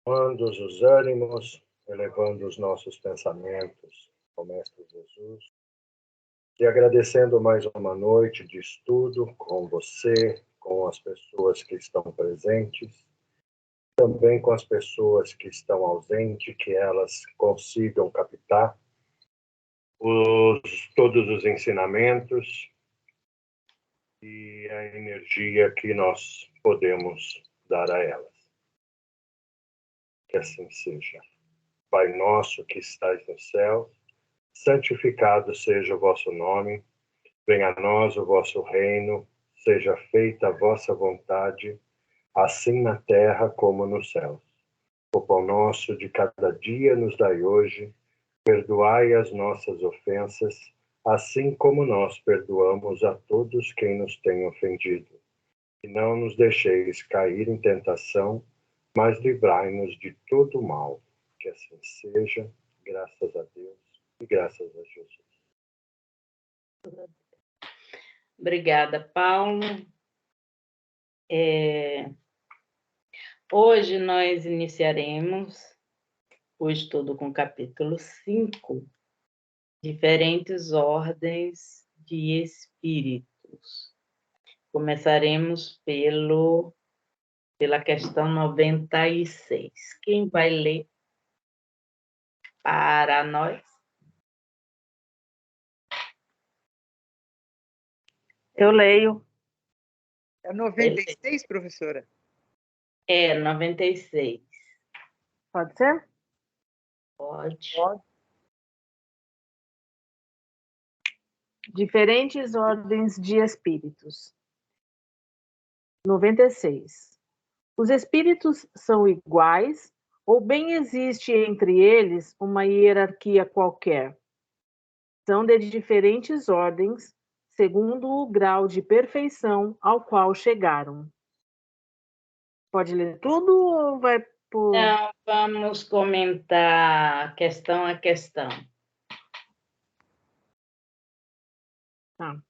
Elevando os ânimos, elevando os nossos pensamentos ao Mestre Jesus. E agradecendo mais uma noite de estudo com você, com as pessoas que estão presentes, também com as pessoas que estão ausentes, que elas consigam captar todos os ensinamentos e a energia que nós podemos dar a elas. Que assim seja. Pai nosso que estais no céu, santificado seja o vosso nome, venha a nós o vosso reino, seja feita a vossa vontade, assim na terra como no céu. O pão nosso de cada dia nos dai hoje, perdoai as nossas ofensas, assim como nós perdoamos a todos quem nos tem ofendido. E não nos deixeis cair em tentação, mas livrai-nos de todo o mal. Que assim seja, graças a Deus e graças a Jesus. Obrigada, Paulo. Hoje nós iniciaremos o estudo com o capítulo 5, diferentes ordens de espíritos. Começaremos pela questão 96. Quem vai ler para nós? Eu leio. É 96, professora? É, 96. Pode ser? Pode. Diferentes ordens de espíritos. 96. Os espíritos são iguais ou bem existe entre eles uma hierarquia qualquer? São de diferentes ordens, segundo o grau de perfeição ao qual chegaram. Pode ler tudo ou vai por... Não, vamos comentar questão a questão. Tá.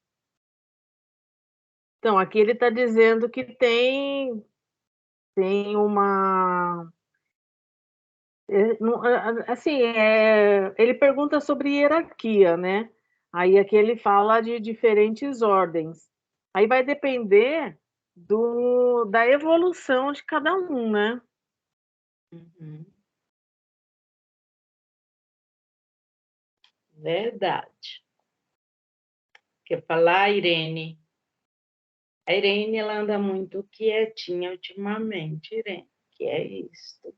Então, aqui ele está dizendo que tem uma... Assim, ele pergunta sobre hierarquia, né? Aí aqui ele fala de diferentes ordens. Aí vai depender da evolução de cada um, né? Uhum. Verdade. Quer falar, Irene? A Irene, ela anda muito quietinha ultimamente, Irene. Que é isso?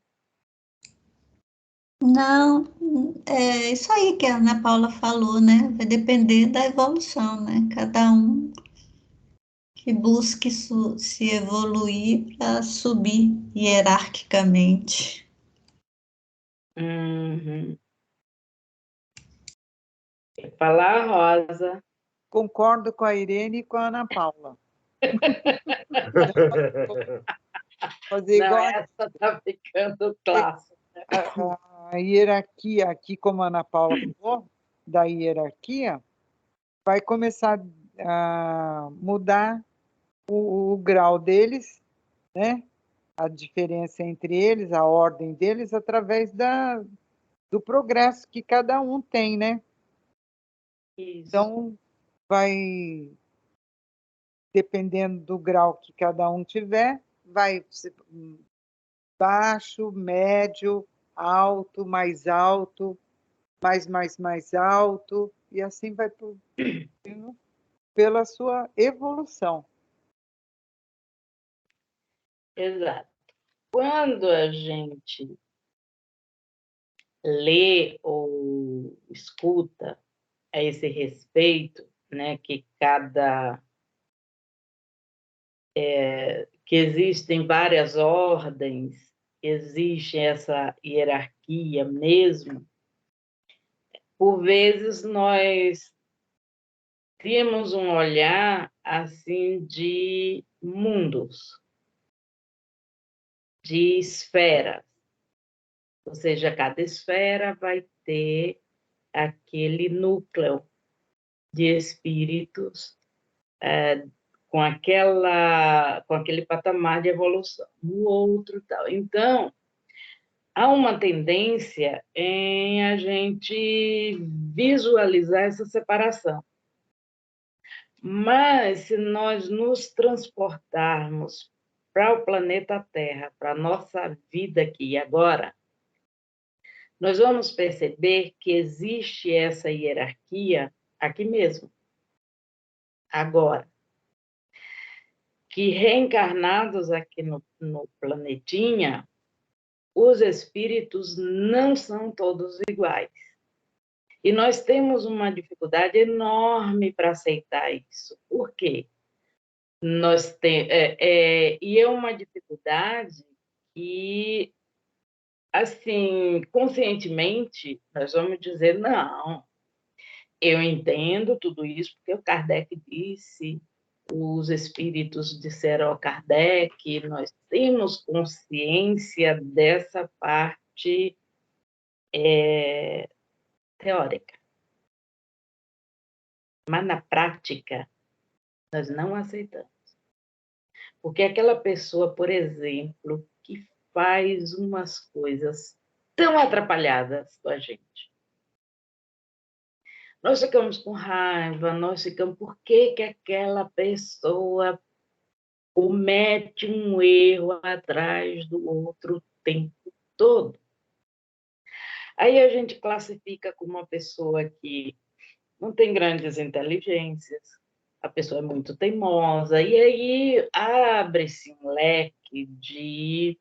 Não, é isso aí que a Ana Paula falou, né? Vai depender da evolução, né? Cada um que busque se evoluir para subir hierarquicamente. Uhum. Quer falar, Rosa? Concordo com a Irene e com a Ana Paula. Fazer Não, igual essa está ficando clássica. a hierarquia aqui, como a Ana Paula falou, da hierarquia, vai começar a mudar o grau deles, né? A diferença entre eles, a ordem deles, através do progresso que cada um tem, né? Isso. Então, vai, dependendo do grau que cada um tiver, vai ser baixo, médio, alto, mais alto, mais alto, e assim vai pela sua evolução. Exato. Quando a gente lê ou escuta a esse respeito, né, que existem várias ordens, existe essa hierarquia mesmo, por vezes nós temos um olhar assim de mundos, de esferas. Ou seja, cada esfera vai ter aquele núcleo de espíritos com aquele patamar de evolução. No outro, tal. Então, há uma tendência em a gente visualizar essa separação. Mas, se nós nos transportarmos para o planeta Terra, para a nossa vida aqui e agora, nós vamos perceber que existe essa hierarquia aqui mesmo, agora. Que reencarnados aqui no planetinha, os espíritos não são todos iguais. E nós temos uma dificuldade enorme para aceitar isso. Por quê? E é uma dificuldade que, assim, conscientemente, nós vamos dizer, não, eu entendo tudo isso, porque o Kardec disse, os espíritos disseram ao Kardec, nós temos consciência dessa parte teórica. Mas, na prática, nós não aceitamos. Porque aquela pessoa, por exemplo, que faz umas coisas tão atrapalhadas com a gente. Nós ficamos com raiva, nós ficamos... Por que aquela pessoa comete um erro atrás do outro o tempo todo? Aí a gente classifica como uma pessoa que não tem grandes inteligências, a pessoa é muito teimosa, e aí abre-se um leque de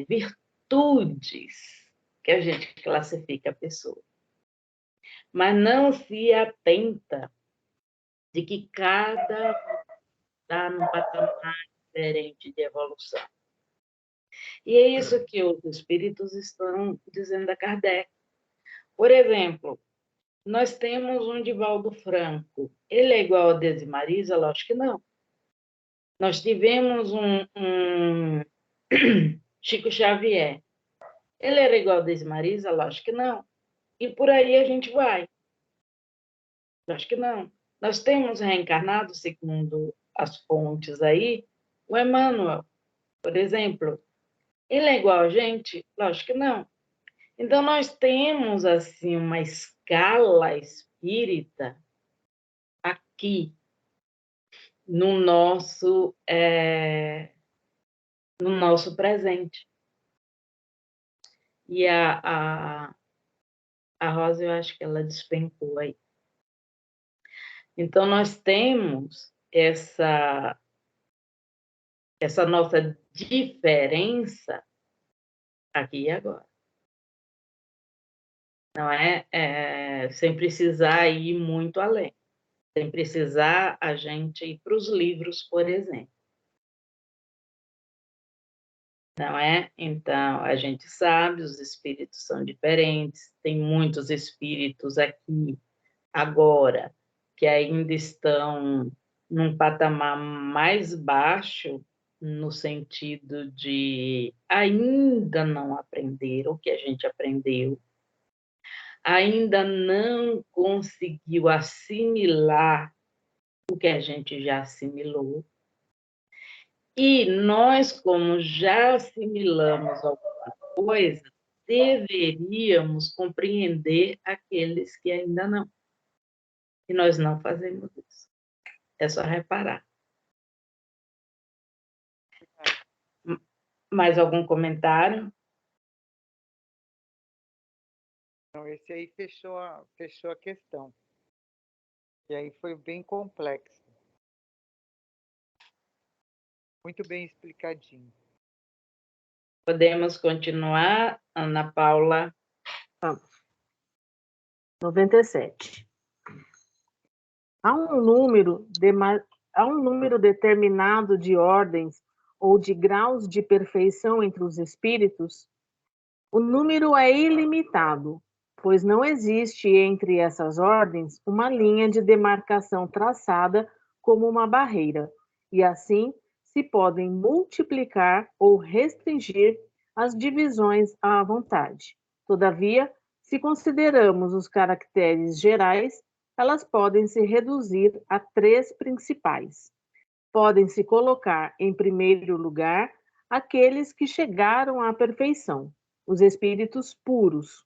virtudes que a gente classifica a pessoa. Mas não se atenta de que cada está num patamar diferente de evolução. E é isso que os espíritos estão dizendo a Kardec. Por exemplo, nós temos um Divaldo Franco. Ele é igual a Desi Marisa? Lógico que não. Nós tivemos um Chico Xavier. Ele era igual a Desi Marisa? Lógico que não. E por aí a gente vai. Lógico que não. Nós temos reencarnado, segundo as fontes aí, o Emmanuel, por exemplo. Ele é igual a gente? Lógico que não. Então, nós temos, assim, uma escala espírita aqui no nosso presente. E a Rosa, eu acho que ela despencou aí. Então, nós temos essa nossa diferença aqui e agora. Não sem precisar ir muito além. Sem precisar a gente ir para os livros, por exemplo. Não é? Então, a gente sabe, os espíritos são diferentes, tem muitos espíritos aqui, agora, que ainda estão num patamar mais baixo, no sentido de ainda não aprenderam o que a gente aprendeu, ainda não conseguiu assimilar o que a gente já assimilou. E nós, como já assimilamos alguma coisa, deveríamos compreender aqueles que ainda não. E nós não fazemos isso. É só reparar. Mais algum comentário? Então, esse aí fechou a questão. E aí foi bem complexo. Muito bem explicadinho. Podemos continuar, Ana Paula? Vamos. 97. Há um número determinado de ordens ou de graus de perfeição entre os espíritos? O número é ilimitado, pois não existe entre essas ordens uma linha de demarcação traçada como uma barreira, e assim se podem multiplicar ou restringir as divisões à vontade. Todavia, se consideramos os caracteres gerais, elas podem se reduzir a 3 principais. Podem-se colocar em primeiro lugar aqueles que chegaram à perfeição, os espíritos puros.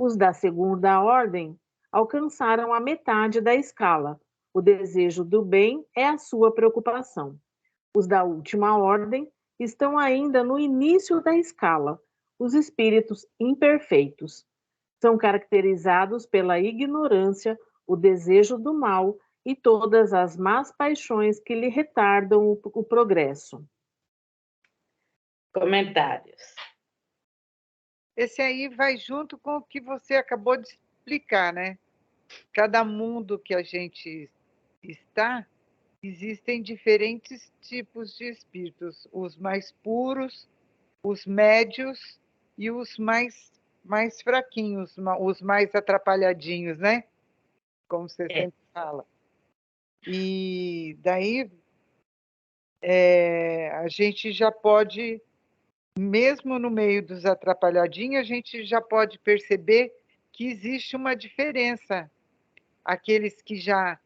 Os da segunda ordem alcançaram a metade da escala. O desejo do bem é a sua preocupação. Os da última ordem estão ainda no início da escala. Os espíritos imperfeitos são caracterizados pela ignorância, o desejo do mal e todas as más paixões que lhe retardam o progresso. Comentários. Esse aí vai junto com o que você acabou de explicar, né? Cada mundo que a gente está, existem diferentes tipos de espíritos, os mais puros, os médios e os mais fraquinhos, os mais atrapalhadinhos, né? Como você sempre fala. E daí a gente já pode, mesmo no meio dos atrapalhadinhos, a gente já pode perceber que existe uma diferença. Aqueles que já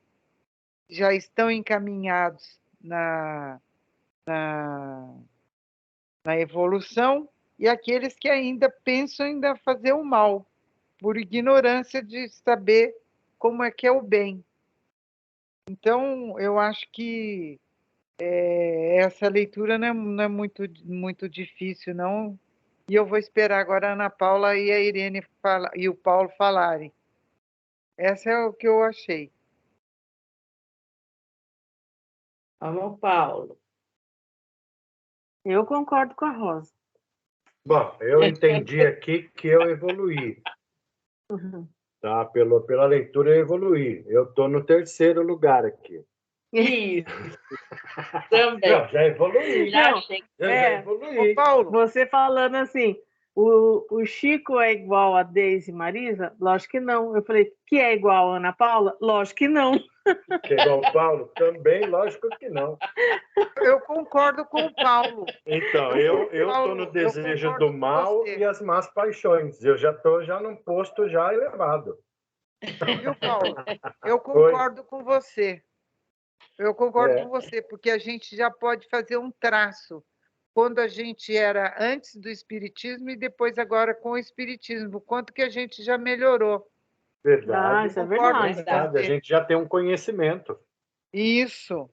estão encaminhados na evolução e aqueles que ainda pensam em fazer o mal, por ignorância de saber como é que é o bem. Então, eu acho que essa leitura não é muito difícil, não. E eu vou esperar agora a Ana Paula e a Irene e o Paulo falarem. Essa é o que eu achei. Vamos, Paulo. Eu concordo com a Rosa. Bom, eu entendi aqui que eu evoluí. Tá? Pela leitura eu evoluí. Eu estou no 3º lugar aqui. Isso. Também. Não, já evoluí. Já Não, achei. Já evoluí. Ô, Paulo, Você falando assim, o Chico é igual a Deise e Marisa? Lógico que não. Eu falei, que é igual a Ana Paula? Lógico que não. Que é igual o Paulo? Também, lógico que não. eu concordo com o Paulo. Então, eu estou no desejo do mal e as más paixões. Eu já estou num posto já elevado. Viu, Paulo? Eu concordo com você. Eu concordo com você, porque a gente já pode fazer um traço. Quando a gente era antes do Espiritismo e depois agora com o Espiritismo. Quanto que a gente já melhorou. Verdade. Isso é Concordo verdade. com você. A gente já tem um conhecimento. Isso.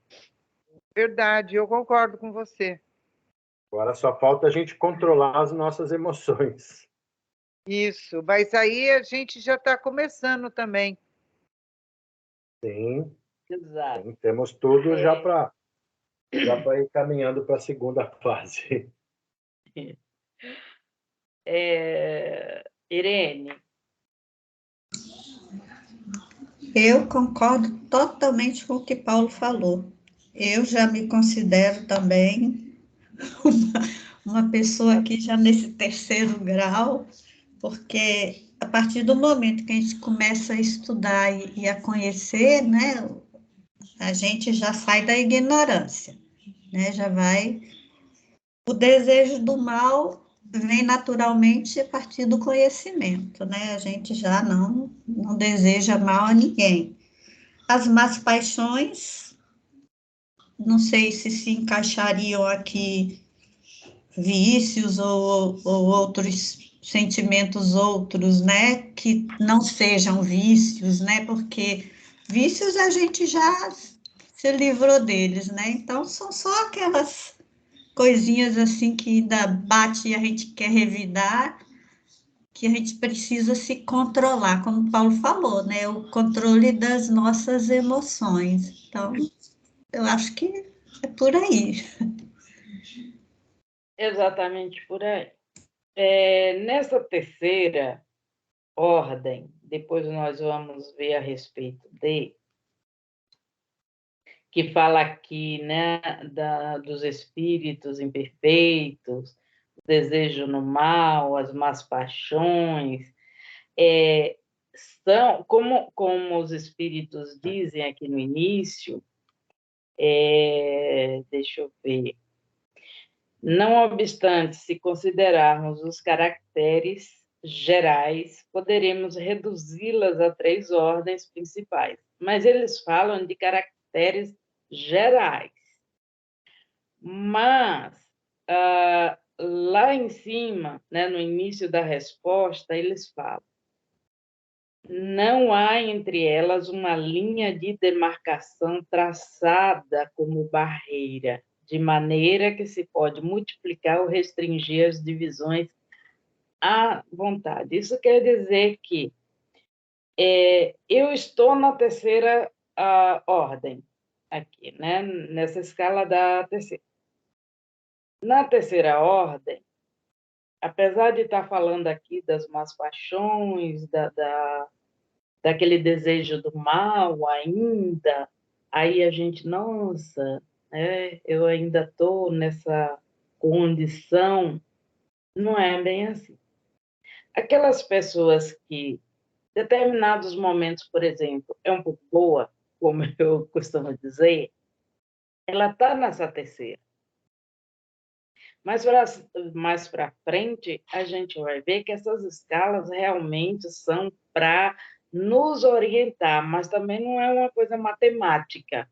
Verdade, eu concordo com você. Agora só falta a gente controlar as nossas emoções. Isso, mas aí a gente já está começando também. Sim. Exato. Sim, temos tudo já para ir caminhando para a segunda fase. Irene. Eu concordo totalmente com o que Paulo falou. Eu já me considero também uma pessoa aqui já nesse 3º grau, porque a partir do momento que a gente começa a estudar e a conhecer, né, a gente já sai da ignorância, né, já vai... O desejo do mal vem naturalmente a partir do conhecimento, né, a gente já não deseja mal a ninguém. As más paixões, não sei se encaixariam aqui vícios ou outros sentimentos outros, né, que não sejam vícios, né, porque vícios a gente já se livrou deles, né, então são só aquelas coisinhas assim que ainda bate e a gente quer revidar, que a gente precisa se controlar, como o Paulo falou, né, o controle das nossas emoções, então eu acho que é por aí. Exatamente por aí. Nessa 3ª ordem, depois nós vamos ver a respeito que fala aqui, né, dos espíritos imperfeitos, o desejo no mal, as más paixões, são, como os espíritos dizem aqui no início, deixa eu ver, não obstante, se considerarmos os caracteres gerais, poderemos reduzi-las a 3 ordens principais, mas eles falam de caracteres gerais. Mas lá em cima, né, no início da resposta, eles falam: não há entre elas uma linha de demarcação traçada como barreira, de maneira que se pode multiplicar ou restringir as divisões à vontade. Isso quer dizer que eu estou na terceira ordem, aqui, né? Nessa escala da terceira. Na terceira ordem, apesar de estar falando aqui das más paixões, daquele desejo do mal ainda, aí a gente, nossa, eu ainda estou nessa condição. Não é bem assim. Aquelas pessoas que, em determinados momentos, por exemplo, é um pouco boa, como eu costumo dizer, ela está nessa terceira. Mas mais para frente, a gente vai ver que essas escalas realmente são para nos orientar, mas também não é uma coisa matemática.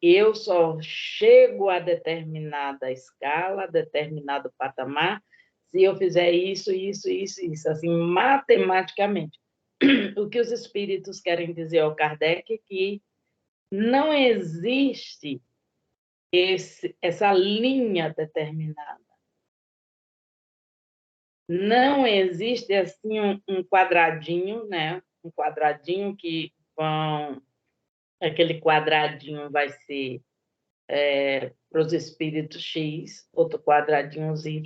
Eu só chego a determinada escala, determinado patamar, se eu fizer isso, assim, matematicamente. O que os espíritos querem dizer ao Kardec é que não existe essa linha determinada. Não existe assim um quadradinho, né? Um quadradinho que aquele quadradinho vai ser para os espíritos X, outro quadradinho os Y.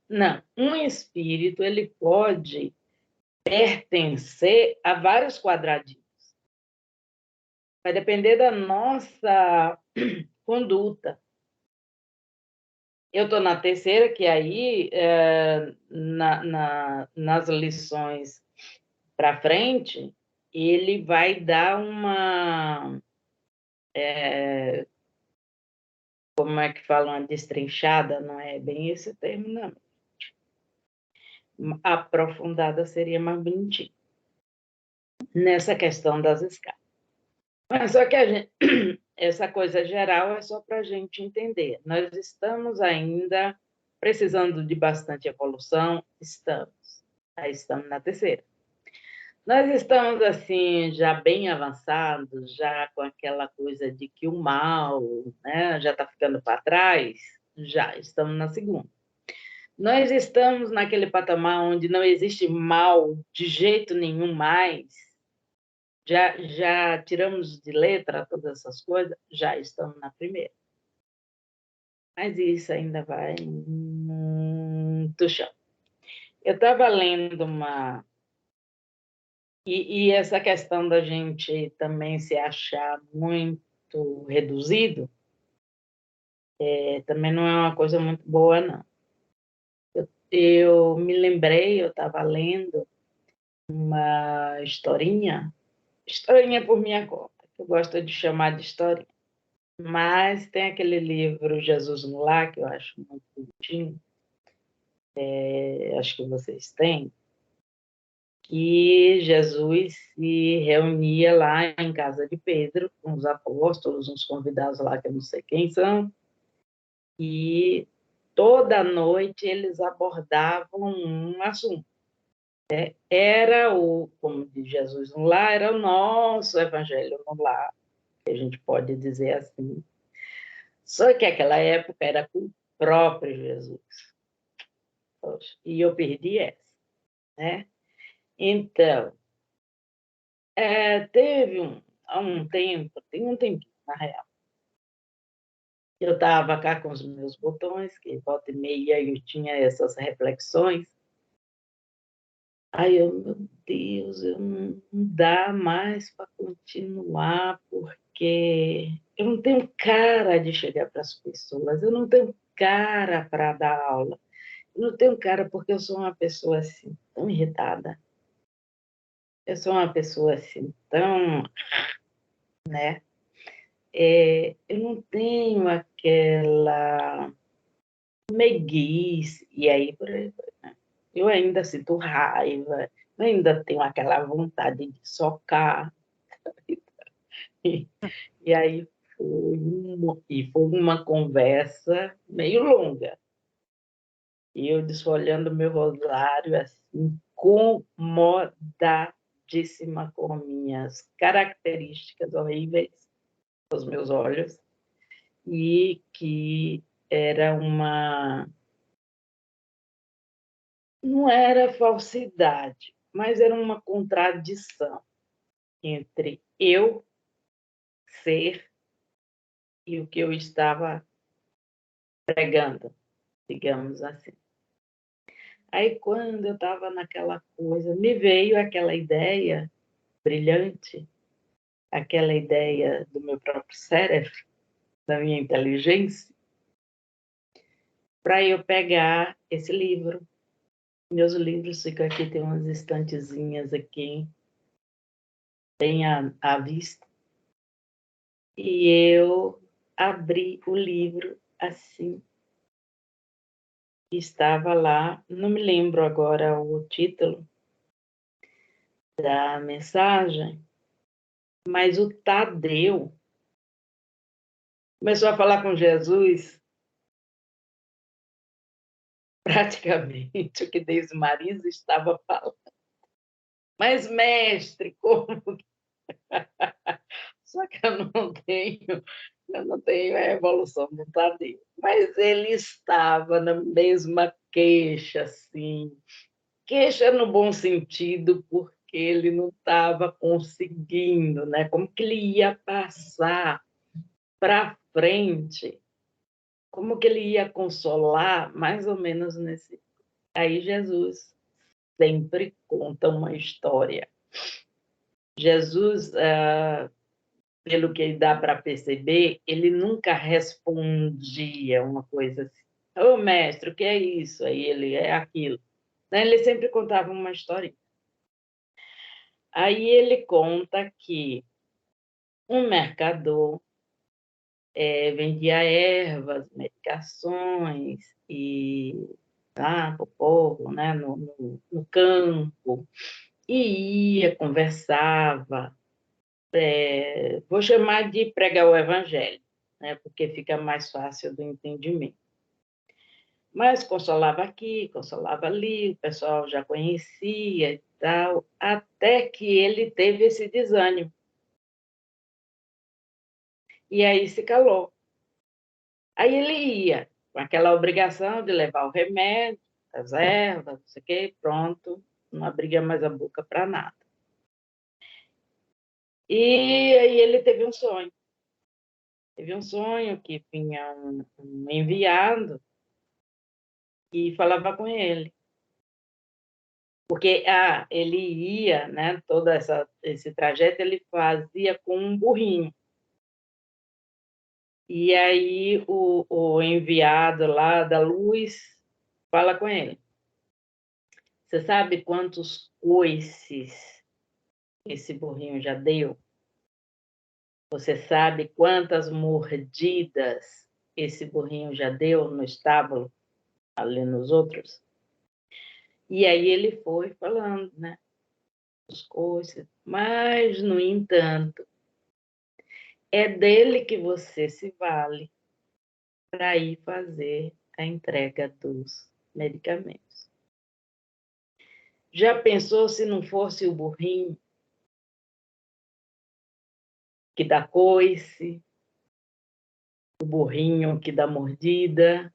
Não, um espírito ele pode pertencer a vários quadradinhos. Vai depender da nossa conduta. Eu estou na terceira, que aí, nas lições para frente, ele vai dar uma... como é que fala? Uma destrinchada? Não é bem esse termo, não. Aprofundada seria mais bonitinho. Nessa questão das escalas. Mas só que essa coisa geral é só para a gente entender. Nós estamos ainda precisando de bastante evolução? Estamos. Aí estamos na terceira. Nós estamos, assim, já bem avançados, já com aquela coisa de que o mal, né, já está ficando para trás, já estamos na segunda. Nós estamos naquele patamar onde não existe mal de jeito nenhum mais, já tiramos de letra todas essas coisas, já estamos na primeira. Mas isso ainda vai muito chão. Eu estava lendo uma... E essa questão da gente também se achar muito reduzido, também não é uma coisa muito boa, não. Eu me lembrei, eu estava lendo uma historinha por minha conta, que eu gosto de chamar de historinha. Mas tem aquele livro Jesus no Lar, que eu acho muito bonitinho, acho que vocês têm, que Jesus se reunia lá em casa de Pedro, com os apóstolos, uns convidados lá, que eu não sei quem são, e toda noite eles abordavam um assunto. Era como diz Jesus no Lar, era o nosso evangelho no lar, que a gente pode dizer assim. Só que aquela época era com o próprio Jesus. Poxa, e eu perdi essa, né? Então, teve há um tempo, tem um tempinho, na real, eu estava cá com os meus botões, que volta e meia eu tinha essas reflexões. Aí meu Deus, eu não dá mais para continuar, porque eu não tenho cara de chegar para as pessoas, eu não tenho cara para dar aula, eu não tenho cara porque eu sou uma pessoa assim, tão irritada. Eu sou uma pessoa assim, tão, né? Eu não tenho aquela meiguice, e aí, por exemplo, né? Eu ainda sinto raiva, eu ainda tenho aquela vontade de socar. E aí foi uma conversa meio longa. E eu desfolhando meu rosário, assim, incomodadíssima com minhas características horríveis, os meus olhos, e que era não era falsidade, mas era uma contradição entre eu ser e o que eu estava pregando, digamos assim. Aí, quando eu estava naquela coisa, me veio aquela ideia brilhante, aquela ideia do meu próprio cérebro, da minha inteligência, para eu pegar esse livro. Meus livros ficam aqui, tem umas estantezinhas aqui, bem à vista. E eu abri o livro assim. Estava lá, não me lembro agora o título da mensagem, mas o Tadeu começou a falar com Jesus praticamente o que Deus Marisa estava falando. Mas, mestre, como? Só que eu não tenho a evolução do Tadeu. Mas ele estava na mesma queixa, assim. Queixa no bom sentido, porque ele não estava conseguindo, né? Como que ele ia passar para frente? Como que ele ia consolar, mais ou menos nesse... Aí Jesus sempre conta uma história. Jesus, pelo que dá para perceber, ele nunca respondia uma coisa assim. Ô, mestre, o que é isso? Aí ele, é aquilo. Ele sempre contava uma história. Aí ele conta que um mercador vendia ervas, medicações, e para o povo, né, no campo, e ia, conversava, vou chamar de pregar o evangelho, né, porque fica mais fácil do entendimento. Mas consolava aqui, consolava ali, o pessoal já conhecia e tal, até que ele teve esse desânimo. E aí se calou. Aí ele ia, com aquela obrigação de levar o remédio, as ervas, não sei o quê, pronto, não abria mais a boca para nada. E aí ele teve um sonho. Teve um sonho que vinha um enviado e falava com ele. Porque ele ia, né, todo esse trajeto ele fazia com um burrinho. E aí o enviado lá da luz fala com ele. Você sabe quantos coices esse burrinho já deu? Você sabe quantas mordidas esse burrinho já deu no estábulo, ali nos outros? E aí ele foi falando, né? Os coices. Mas, no entanto, é dele que você se vale para ir fazer a entrega dos medicamentos. Já pensou se não fosse o burrinho que dá coice, o burrinho que dá mordida,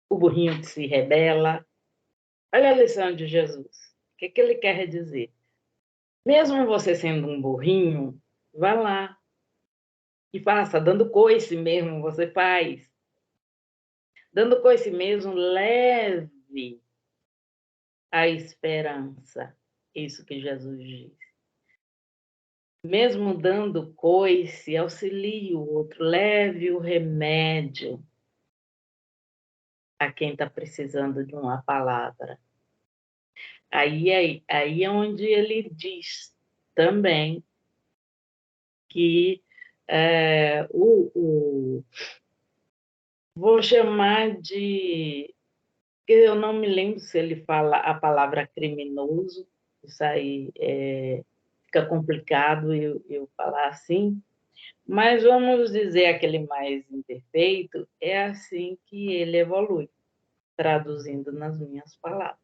o burrinho que se rebela? Olha a lição de Jesus. O que ele quer dizer? Mesmo você sendo um burrinho, vá lá e faça, dando coice mesmo, você faz. Dando coice mesmo, leve a esperança. Isso que Jesus diz. Mesmo dando coice, auxilie o outro, leve o remédio a quem está precisando de uma palavra. Aí é onde ele diz também que vou chamar de... Eu não me lembro se ele fala a palavra criminoso, isso aí fica complicado eu falar assim, mas vamos dizer aquele mais imperfeito, é assim que ele evolui, traduzindo nas minhas palavras.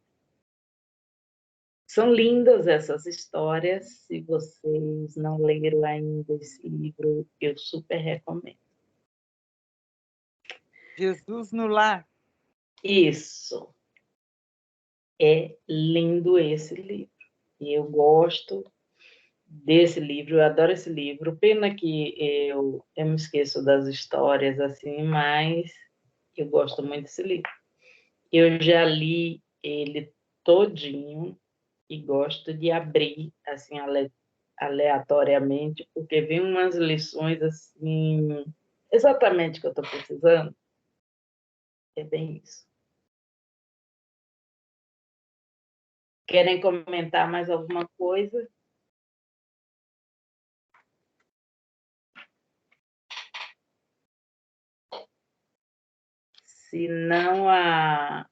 São lindas essas histórias. Se vocês não leram ainda esse livro, eu super recomendo. Jesus no Lar. Isso. É lindo esse livro. E eu gosto desse livro, eu adoro esse livro. Pena que eu me esqueço das histórias assim, mas eu gosto muito desse livro. Eu já li ele todinho e gosto de abrir assim aleatoriamente, porque vem umas lições assim, exatamente o que eu estou precisando. É bem isso. Querem comentar mais alguma coisa? Se não, a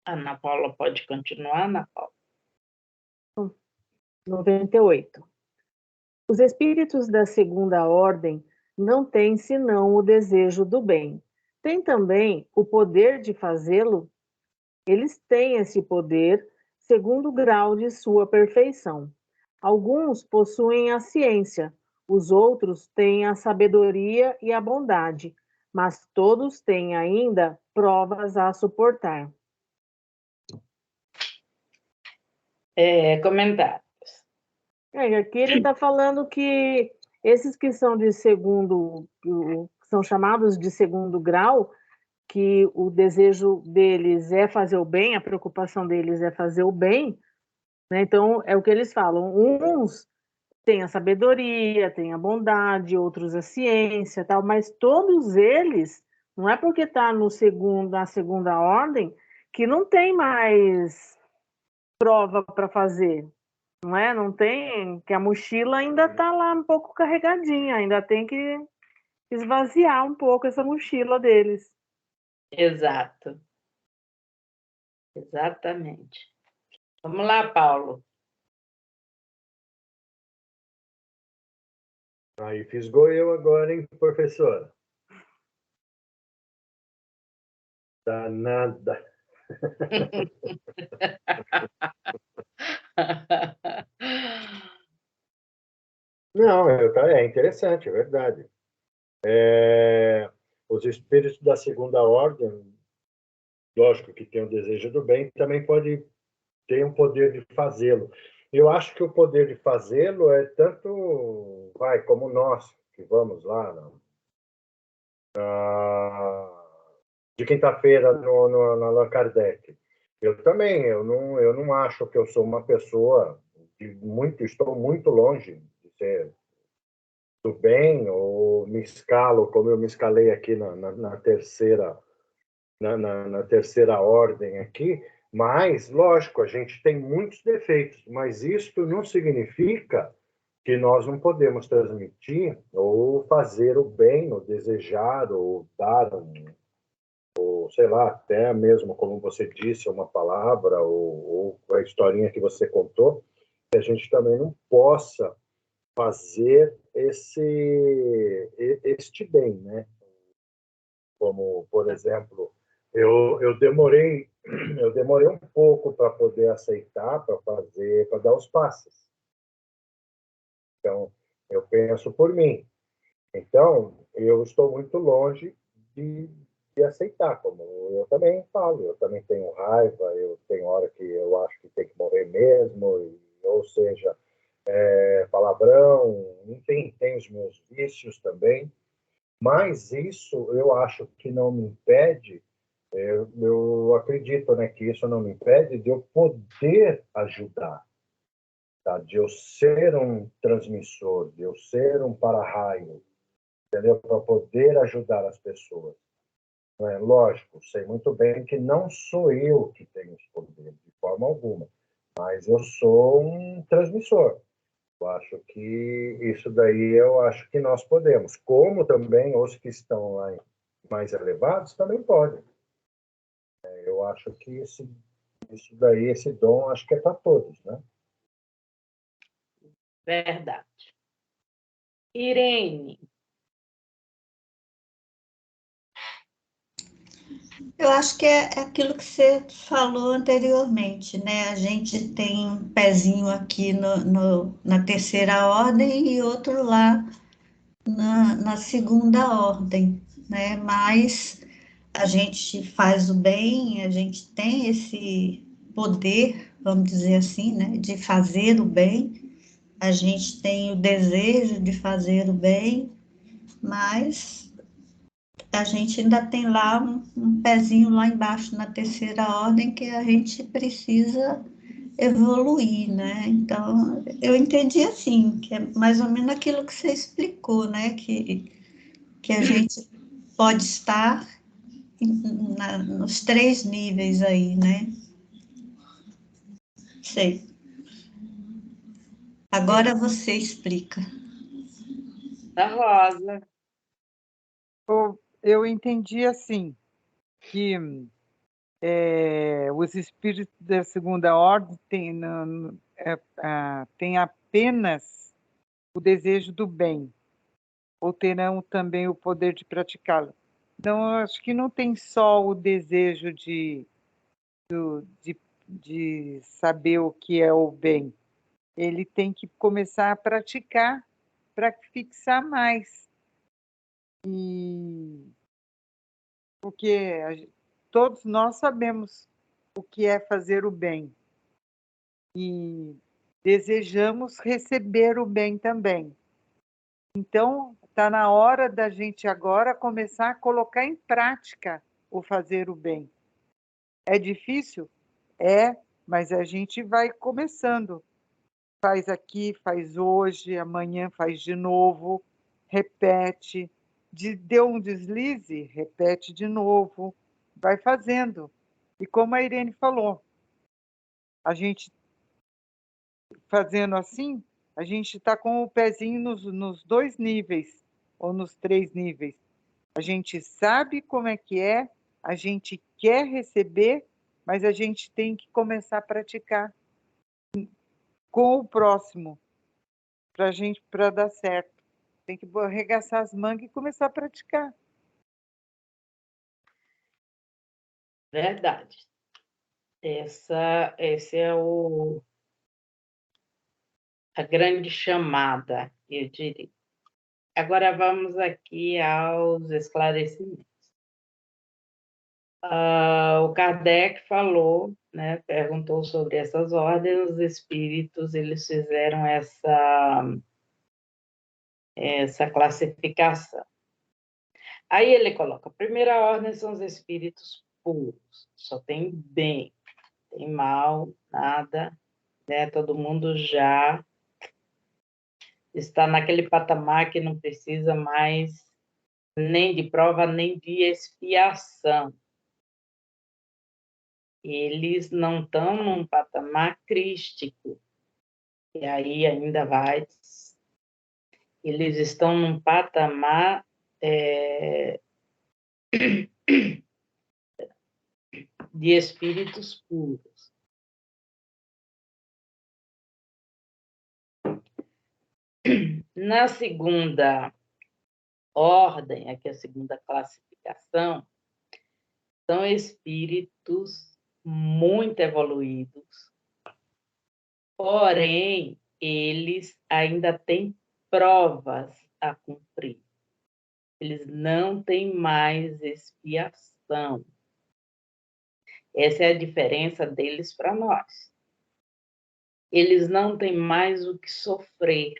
Ana Paula pode continuar, Ana Paula. 98. Os espíritos da segunda ordem não têm senão o desejo do bem. Têm também o poder de fazê-lo? Eles têm esse poder segundo o grau de sua perfeição. Alguns possuem a ciência, os outros têm a sabedoria e a bondade, mas todos têm ainda provas a suportar. Comentário. Aqui ele está falando que esses que são de segundo, são chamados de segundo grau, que o desejo deles é fazer o bem, a preocupação deles é fazer o bem, né? Então, é o que eles falam. Uns têm a sabedoria, têm a bondade, outros a ciência, tal, mas todos eles, não é porque está na segunda ordem, que não tem mais prova para fazer, não é? Não tem, que a mochila ainda está lá um pouco carregadinha, ainda tem que esvaziar um pouco essa mochila deles. Exato. Exatamente. Vamos lá, Paulo. Aí fisgou eu agora, hein, professora? Danada. Não, é interessante, é verdade. Os espíritos da segunda ordem, lógico que tem o desejo do bem, também pode ter um poder de fazê-lo. Eu acho que o poder de fazê-lo é tanto, como nós, que vamos lá, de quinta-feira no Allan Kardec. Eu também, eu não acho que eu sou uma pessoa estou muito longe de ser do bem, ou me escalo, como eu me escalei aqui na terceira, na terceira ordem aqui, mas, lógico, a gente tem muitos defeitos, mas isso não significa que nós não podemos transmitir ou fazer o bem, ou desejar, ou dar ou sei lá, até mesmo, como você disse, uma palavra, ou a historinha que você contou, que a gente também não possa fazer este bem, né? Como, por exemplo, eu demorei um pouco para poder aceitar, para dar os passos. Então, eu penso por mim. Então, eu estou muito longe de aceitar, como eu também falo, eu também tenho raiva, eu tenho hora que eu acho que tem que morrer mesmo, ou seja, palavrão, enfim, tem os meus vícios também, mas isso eu acho que não me impede, eu acredito, né, que isso não me impede de eu poder ajudar, tá? De eu ser um transmissor, de eu ser um para-raio, entendeu? Para poder ajudar as pessoas. Não é? Lógico, sei muito bem que não sou eu que tenho esse poder, de forma alguma, mas eu sou um transmissor. Eu acho que isso daí eu acho que nós podemos. Como também os que estão lá mais elevados também podem. Eu acho que isso daí, esse dom, acho que é para todos, né? Verdade. Irene. Eu acho que é aquilo que você falou anteriormente, né? A gente tem um pezinho aqui na terceira ordem e outro lá na segunda ordem, né? Mas a gente faz o bem, a gente tem esse poder, vamos dizer assim, né? De fazer o bem, a gente tem o desejo de fazer o bem, mas a gente ainda tem lá um pezinho lá embaixo na terceira ordem que a gente precisa evoluir, né? Então, eu entendi assim, que é mais ou menos aquilo que você explicou, né? Que a gente pode estar nos três níveis aí, né? Sei. Agora você explica. Da Rosa. Eu entendi assim, que os espíritos da segunda ordem têm apenas o desejo do bem, ou terão também o poder de praticá-lo. Então, eu acho que não tem só o desejo de saber o que é o bem. Ele tem que começar a praticar para fixar mais. Porque todos nós sabemos o que é fazer o bem e desejamos receber o bem também. Então, está na hora da gente agora começar a colocar em prática o fazer o bem. É difícil? É, mas a gente vai começando. Faz aqui, faz hoje, amanhã faz de novo, repete. Deu um deslize, repete de novo, vai fazendo. E como a Irene falou, a gente fazendo assim, a gente está com o pezinho nos dois níveis, ou nos três níveis. A gente sabe como é que é, a gente quer receber, mas a gente tem que começar a praticar com o próximo, para dar certo. Tem que arregaçar as mangas e começar a praticar. Verdade. Esse é a grande chamada, eu diria. Agora vamos aqui aos esclarecimentos. O Kardec falou, né, perguntou sobre essas ordens, os espíritos eles fizeram essa classificação. Aí ele coloca, a primeira ordem são os espíritos puros, só tem bem, tem mal, nada, né? Todo mundo já está naquele patamar que não precisa mais nem de prova, nem de expiação. Eles não estão num patamar crístico, e aí ainda vai. Eles estão num patamar de espíritos puros. Na segunda ordem, aqui a segunda classificação, são espíritos muito evoluídos, porém, eles ainda têm provas a cumprir. Eles não têm mais expiação. Essa é a diferença deles para nós. Eles não têm mais o que sofrer.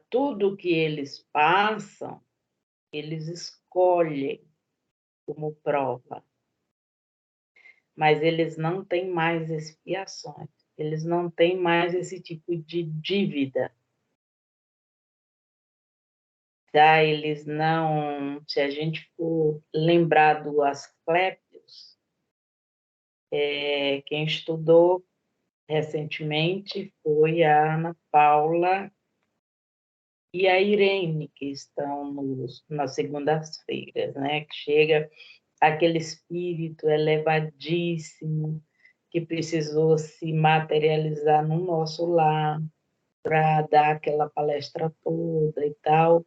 Tudo que eles passam, eles escolhem como prova. Mas eles não têm mais expiações. Eles não têm mais esse tipo de dívida. Tá? Eles não... Se a gente for lembrar do Asclépios, quem estudou recentemente foi a Ana Paula e a Irene, que estão nas segundas-feiras, né? Que chega aquele espírito elevadíssimo que precisou se materializar no nosso lar para dar aquela palestra toda e tal.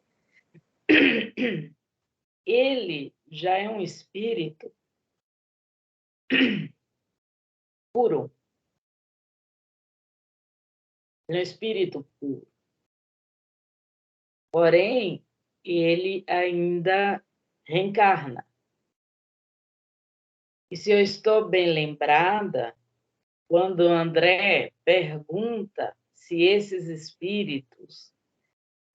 ele já é um espírito puro. Ele é um espírito puro. Porém, ele ainda reencarna. E se eu estou bem lembrada, quando André pergunta se esses espíritos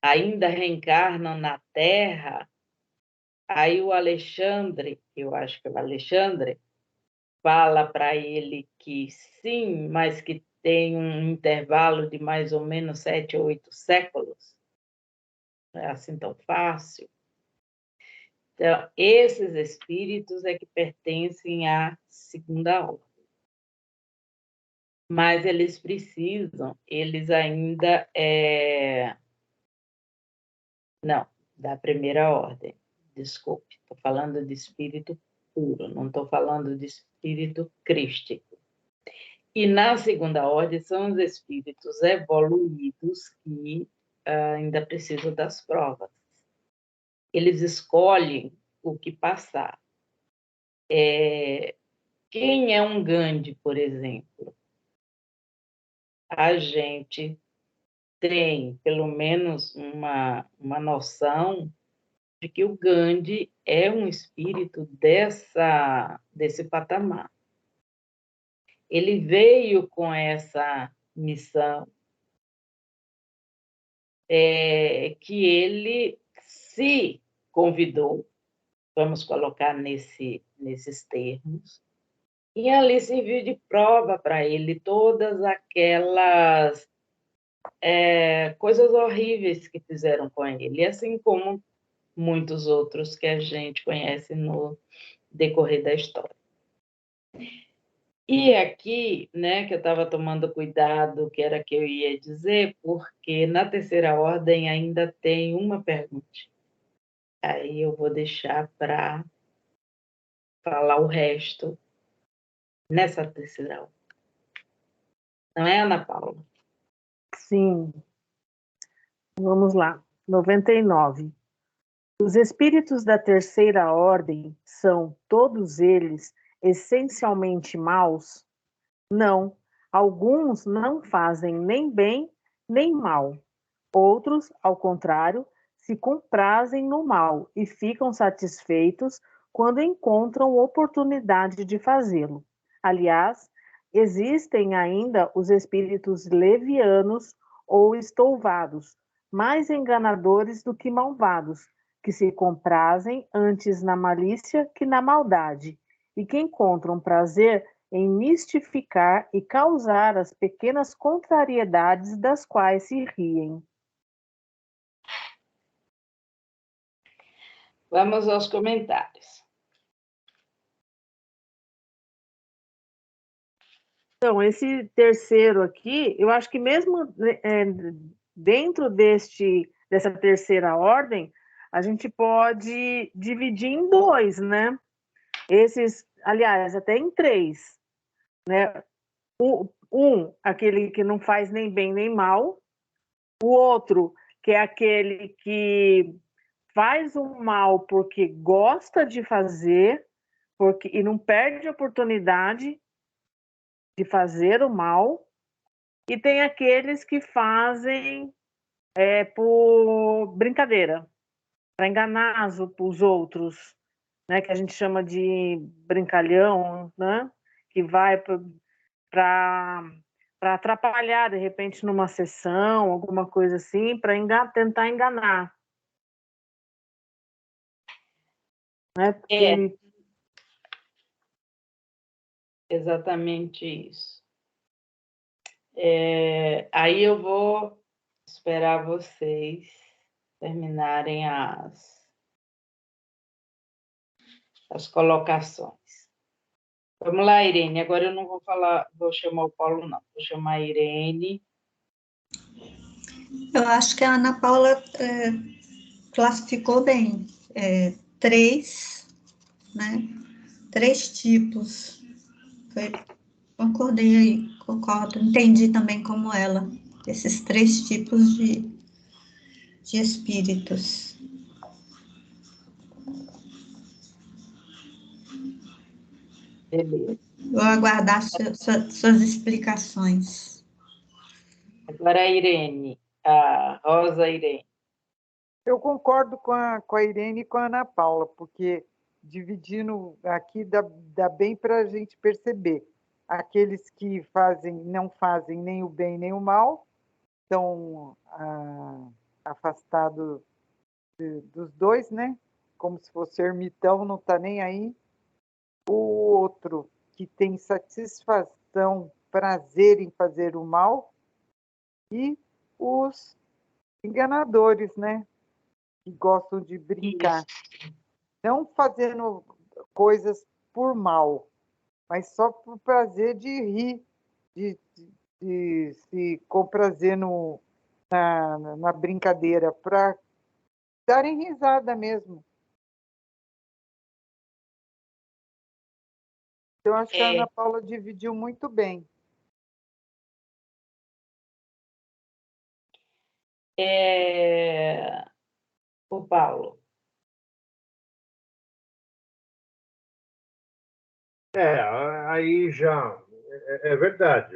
ainda reencarnam na Terra, aí o Alexandre, eu acho que é o Alexandre, fala para ele que sim, mas que tem um intervalo de mais ou menos 7 ou 8 séculos. Não é assim tão fácil. Então, esses espíritos é que pertencem à segunda ordem. Mas eles precisam, eles ainda... Não, da primeira ordem. Desculpe, estou falando de espírito puro, não estou falando de espírito crístico. E na segunda ordem são os espíritos evoluídos que ainda precisam das provas. Eles escolhem o que passar. Quem é um Gandhi, por exemplo? A gente tem, pelo menos, uma noção de que o Gandhi é um espírito desse patamar. Ele veio com essa missão que ele se convidou, vamos colocar nesses termos, e ali serviu de prova para ele todas aquelas coisas horríveis que fizeram com ele, assim como muitos outros que a gente conhece no decorrer da história. E aqui, né, que eu estava tomando cuidado, que era que eu ia dizer, porque na terceira ordem ainda tem uma pergunta. Aí eu vou deixar para falar o resto nessa terceira ordem. Não é, Ana Paula? Sim. Vamos lá. 99. Os espíritos da terceira ordem são, todos eles, essencialmente maus? Não. Alguns não fazem nem bem nem mal. Outros, ao contrário, se comprazem no mal e ficam satisfeitos quando encontram oportunidade de fazê-lo. Aliás, existem ainda os espíritos levianos ou estouvados, mais enganadores do que malvados, que se comprazem antes na malícia que na maldade, e que encontram prazer em mistificar e causar as pequenas contrariedades das quais se riem. Vamos aos comentários. Então, esse terceiro aqui, eu acho que mesmo dentro dessa terceira ordem, a gente pode dividir em dois, né? Esses, aliás, até em três, né? Aquele que não faz nem bem nem mal, o outro, que é aquele que faz o mal porque gosta de fazer, e não perde a oportunidade de fazer o mal, e tem aqueles que fazem por brincadeira, para enganar os outros, né, que a gente chama de brincalhão, né, que vai para atrapalhar, de repente, numa sessão, alguma coisa assim, para tentar enganar. Né? Porque... Exatamente isso. Aí eu vou esperar vocês terminarem as colocações. Vamos lá, Irene. Agora eu não vou chamar o Paulo, não. Vou chamar a Irene. Eu acho que a Ana Paula classificou bem. 3, né? 3 tipos. Concordei aí, concordo. Entendi também como ela. Esses 3 tipos de espíritos. Beleza. Vou aguardar suas explicações. Agora a Irene, a Rosa Irene. Eu concordo com a Irene e com a Ana Paula, porque dividindo aqui dá bem para a gente perceber. Aqueles que não fazem nem o bem nem o mal, estão afastados dos dois, né? Como se fosse ermitão, não está nem aí. O outro que tem satisfação, prazer em fazer o mal, e os enganadores, né? Que gostam de brincar. Isso. Não fazendo coisas por mal, mas só por prazer de rir, de se comprazer na brincadeira, para darem risada mesmo. Então, acho que a Ana Paula dividiu muito bem. O Paulo. Aí já é verdade.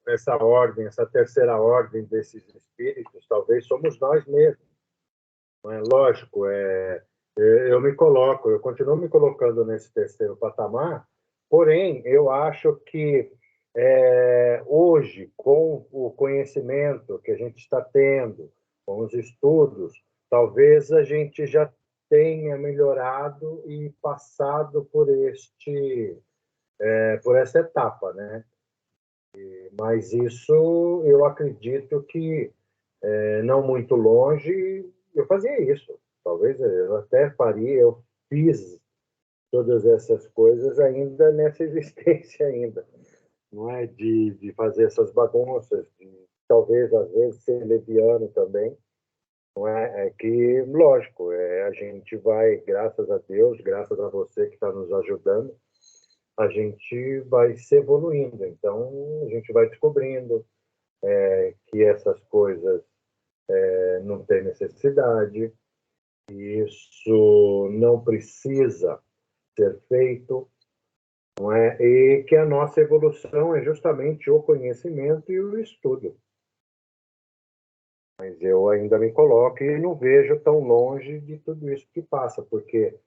Essa ordem, essa terceira ordem desses espíritos, talvez somos nós mesmos. Não é lógico, eu continuo me colocando nesse terceiro patamar, porém, eu acho que hoje, com o conhecimento que a gente está tendo, com os estudos, talvez a gente já tenha melhorado e passado por essa etapa, né? Mas isso eu acredito que não muito longe eu fazia isso. Talvez eu até faria, eu fiz todas essas coisas ainda nessa existência ainda. Não é de fazer essas bagunças, de talvez às vezes ser leviano também. Não é que, lógico, a gente vai, graças a Deus, graças a você que está nos ajudando, a gente vai se evoluindo. Então, a gente vai descobrindo que essas coisas não têm necessidade, isso não precisa ser feito, não é? E que a nossa evolução é justamente o conhecimento e o estudo. Mas eu ainda me coloco e não vejo tão longe de tudo isso que passa, porque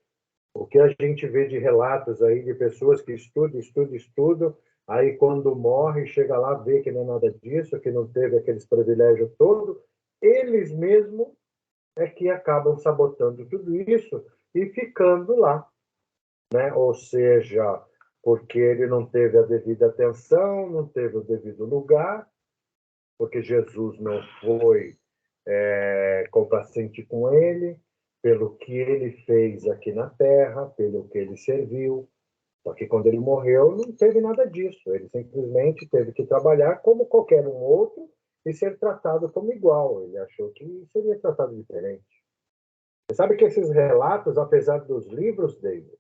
o que a gente vê de relatos aí de pessoas que estudam, aí quando morre, chega lá, vê que não é nada disso, que não teve aqueles privilégios todos, eles mesmos é que acabam sabotando tudo isso e ficando lá, né? Ou seja, porque ele não teve a devida atenção, não teve o devido lugar, porque Jesus não foi complacente com ele, pelo que ele fez aqui na Terra, pelo que ele serviu. Só que quando ele morreu, não teve nada disso. Ele simplesmente teve que trabalhar como qualquer um outro e ser tratado como igual. Ele achou que seria tratado diferente. Você sabe que esses relatos, apesar dos livros dele,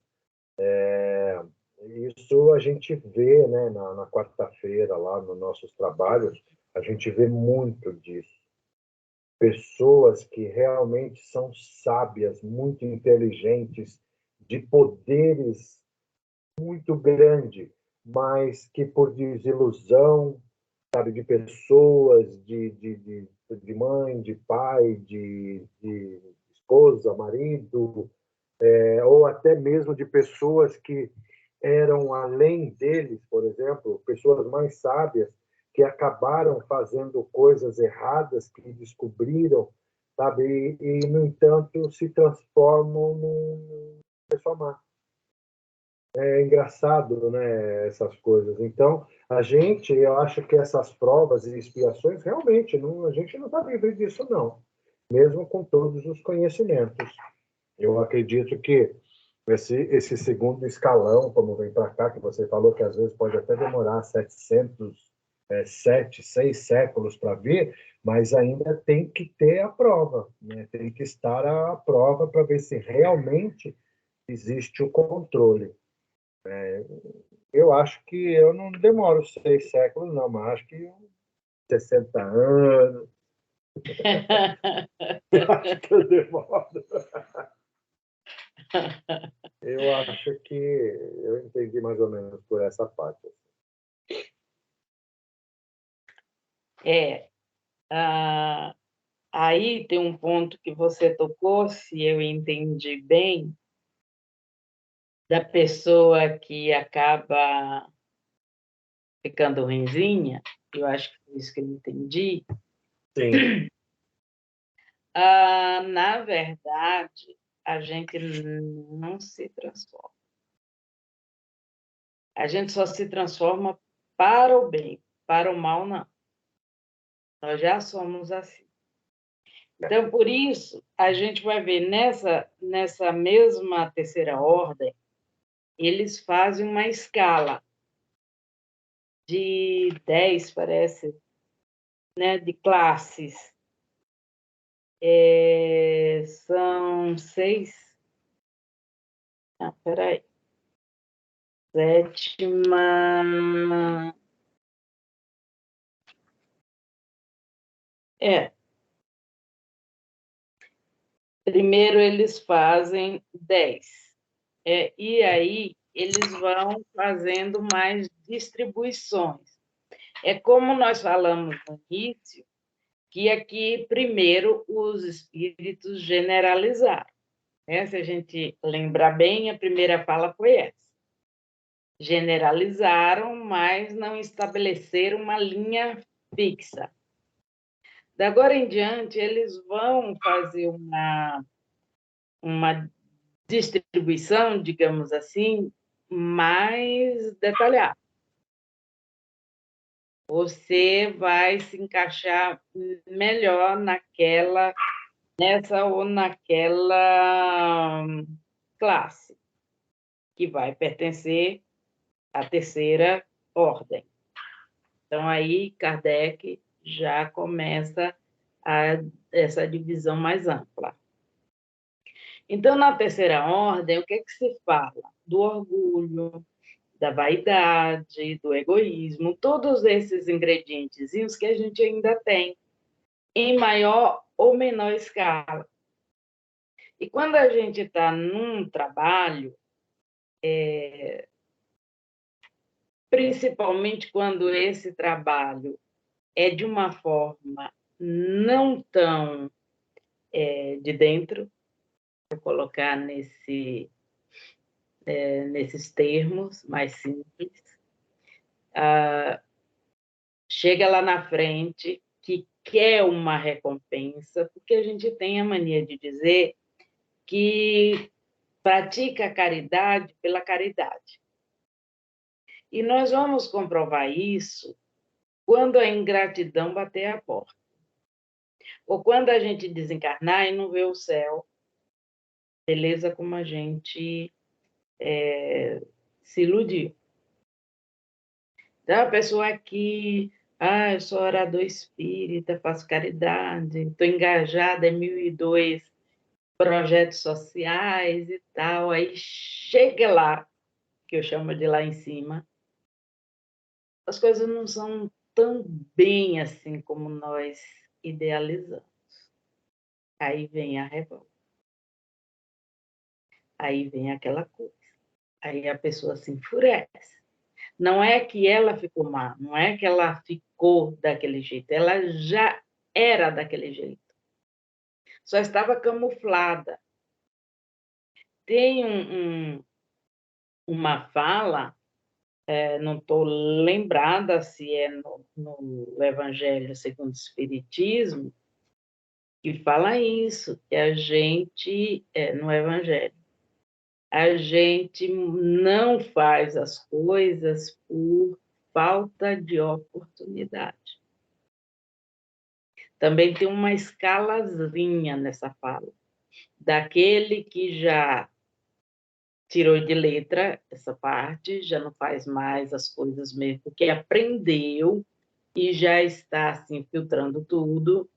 isso a gente vê, né, na quarta-feira, lá nos nossos trabalhos, a gente vê muito disso. Pessoas que realmente são sábias, muito inteligentes, de poderes muito grande, mas que por desilusão, sabe, de pessoas, de mãe, de pai, de esposa, marido, ou até mesmo de pessoas que eram além deles, por exemplo, pessoas mais sábias que acabaram fazendo coisas erradas que descobriram, sabe, no entanto se transformam num pessoa má. É engraçado, né, essas coisas. Então, eu acho que essas provas e expiações, realmente, a gente não está livre disso, não, mesmo com todos os conhecimentos. Eu acredito que esse segundo escalão, como vem para cá, que você falou que às vezes pode até demorar 6 séculos para vir, mas ainda tem que ter a prova, né? Tem que estar à prova para ver se realmente existe o controle. Eu acho que eu não demoro 6 séculos, não, mas acho que 60 anos. Eu acho que eu demoro. Eu acho que eu entendi mais ou menos por essa parte. Aí tem um ponto que você tocou, se eu entendi bem, da pessoa que acaba ficando ruinzinha, eu acho que foi isso que eu entendi. Sim. Na verdade, a gente não se transforma. A gente só se transforma para o bem, para o mal, não. Nós já somos assim. Então, por isso, a gente vai ver nessa mesma terceira ordem, eles fazem uma escala de 10, parece, né, de classes. São 6. Peraí. Sétima. Primeiro eles fazem 10. E aí eles vão fazendo mais distribuições. É como nós falamos no início, que aqui primeiro os espíritos generalizaram. Né? Se a gente lembrar bem, a primeira fala foi essa. Generalizaram, mas não estabeleceram uma linha fixa. Da agora em diante, eles vão fazer uma distribuição, digamos assim, mais detalhada. Você vai se encaixar melhor nessa ou naquela classe, que vai pertencer à terceira ordem. Então, aí, Kardec já começa essa divisão mais ampla. Então, na terceira ordem, o que é que se fala? Do orgulho, da vaidade, do egoísmo, todos esses ingredientes que a gente ainda tem, em maior ou menor escala. E quando a gente está num trabalho, principalmente quando esse trabalho é de uma forma não tão de dentro, vou colocar nesses termos mais simples, chega lá na frente que quer uma recompensa, porque a gente tem a mania de dizer que pratica a caridade pela caridade. E nós vamos comprovar isso quando a ingratidão bater a porta. Ou quando a gente desencarnar e não vê o céu, beleza como a gente se iludiu. Então, a pessoa aqui, eu sou orador espírita, faço caridade, estou engajada em 1002 projetos sociais e tal, aí chega lá, que eu chamo de lá em cima, as coisas não são tão bem assim como nós idealizamos. Aí vem a revolta. Aí vem aquela coisa. Aí a pessoa se enfurece. Não é que ela ficou má, não é que ela ficou daquele jeito, ela já era daquele jeito. Só estava camuflada. Tem uma fala, não estou lembrada se é no Evangelho segundo o Espiritismo, que fala isso, que a gente, no Evangelho, a gente não faz as coisas por falta de oportunidade. Também tem uma escalazinha nessa fala, daquele que já tirou de letra essa parte, já não faz mais as coisas mesmo, porque aprendeu e já está assim, filtrando tudo,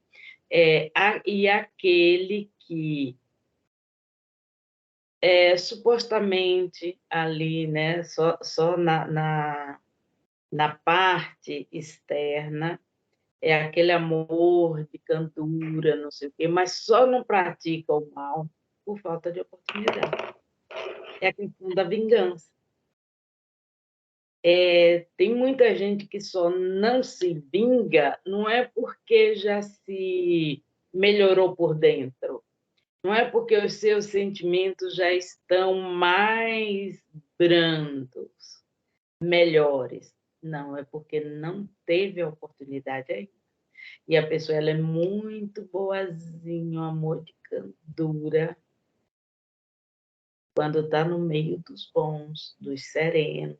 e aquele que supostamente ali, né, só na parte externa, é aquele amor de candura, não sei o quê, mas só não pratica o mal, por falta de oportunidade. É a questão da vingança. Tem muita gente que só não se vinga, não é porque já se melhorou por dentro, não é porque os seus sentimentos já estão mais brandos, melhores. Não, é porque não teve a oportunidade aí. E a pessoa ela é muito boazinha, um amor de candura, quando está no meio dos bons, dos serenos,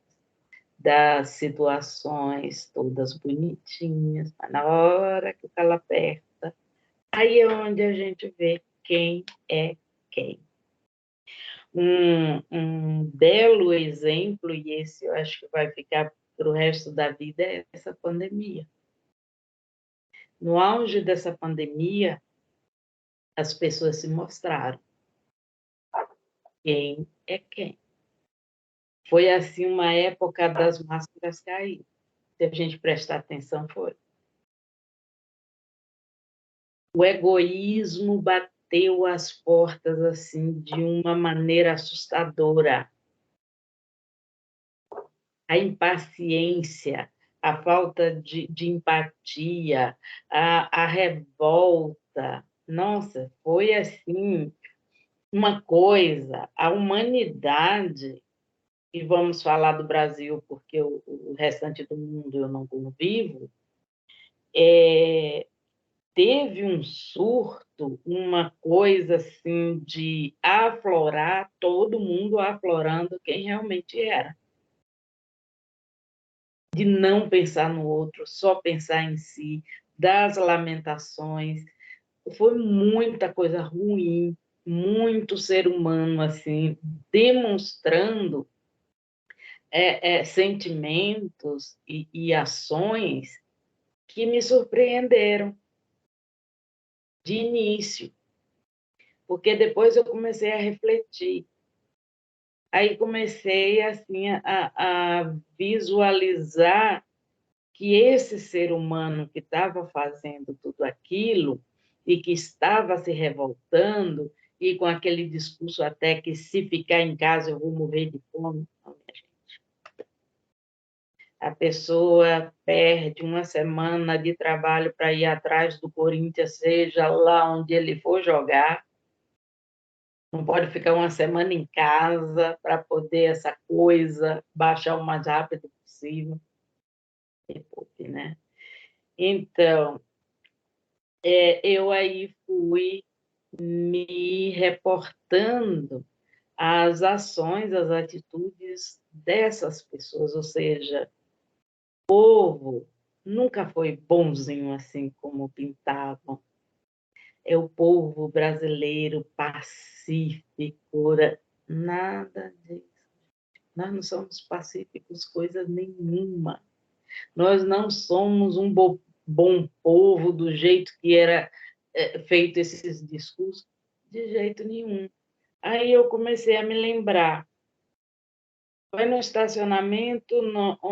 das situações todas bonitinhas, mas na hora que o calo aperta, aí é onde a gente vê quem é quem. Um belo exemplo, e esse eu acho que vai ficar para o resto da vida, é essa pandemia. No auge dessa pandemia, as pessoas se mostraram. Quem é quem? Foi assim uma época das máscaras cair. Se a gente prestar atenção, foi. O egoísmo bateu as portas assim de uma maneira assustadora. A impaciência, a falta de empatia, a revolta. Nossa, foi assim uma coisa. A humanidade, e vamos falar do Brasil, porque o restante do mundo eu não convivo, teve um surto, uma coisa assim de aflorar, todo mundo aflorando quem realmente era. De não pensar no outro, só pensar em si, das lamentações. Foi muita coisa ruim, muito ser humano assim, demonstrando sentimentos e ações que me surpreenderam de início, porque depois eu comecei a refletir. Aí comecei assim a visualizar que esse ser humano que estava fazendo tudo aquilo e que estava se revoltando e com aquele discurso até que se ficar em casa eu vou morrer de fome. Não, minha gente. A pessoa perde uma semana de trabalho para ir atrás do Corinthians, seja lá onde ele for jogar. Não pode ficar uma semana em casa para poder essa coisa baixar o mais rápido possível. Né? Então, eu aí fui me reportando às ações, às atitudes dessas pessoas, ou seja, o povo nunca foi bonzinho assim como pintavam. É o povo brasileiro pacífico, nada disso. Nós não somos pacíficos coisa nenhuma. Nós não somos um bom povo do jeito que era feito esses discursos, de jeito nenhum. Aí eu comecei a me lembrar. Foi no estacionamento,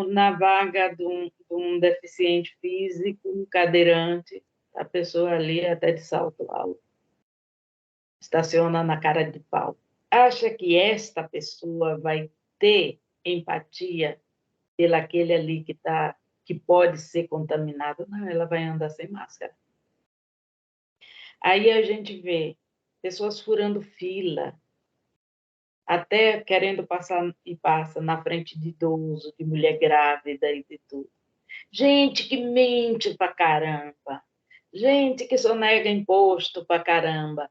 na vaga de um deficiente físico, um cadeirante, a pessoa ali até de salto alto, estaciona na cara de pau. Acha que esta pessoa vai ter empatia pelaquele ali que pode ser contaminado? Não, ela vai andar sem máscara. Aí a gente vê pessoas furando fila, até querendo passar e passa na frente de idoso, de mulher grávida e de tudo. Gente que mente pra caramba. Gente que sonega imposto pra caramba.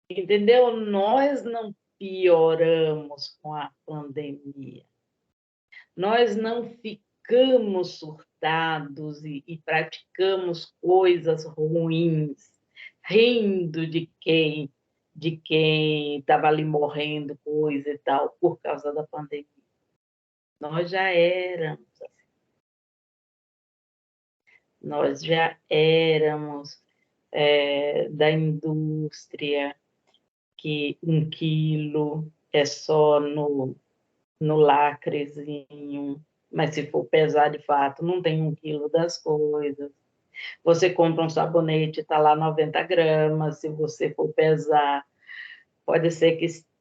Entendeu? Nós não pioramos com a pandemia. Nós não ficamos surtados e praticamos coisas ruins, rindo de quem estava ali morrendo, coisa e tal, por causa da pandemia. Nós já éramos assim. Nós já éramos da indústria, que 1 quilo é só no lacrezinho, mas se for pesar de fato, não tem 1 quilo das coisas. Você compra um sabonete, está lá 90 gramas, se você for pesar, pode ser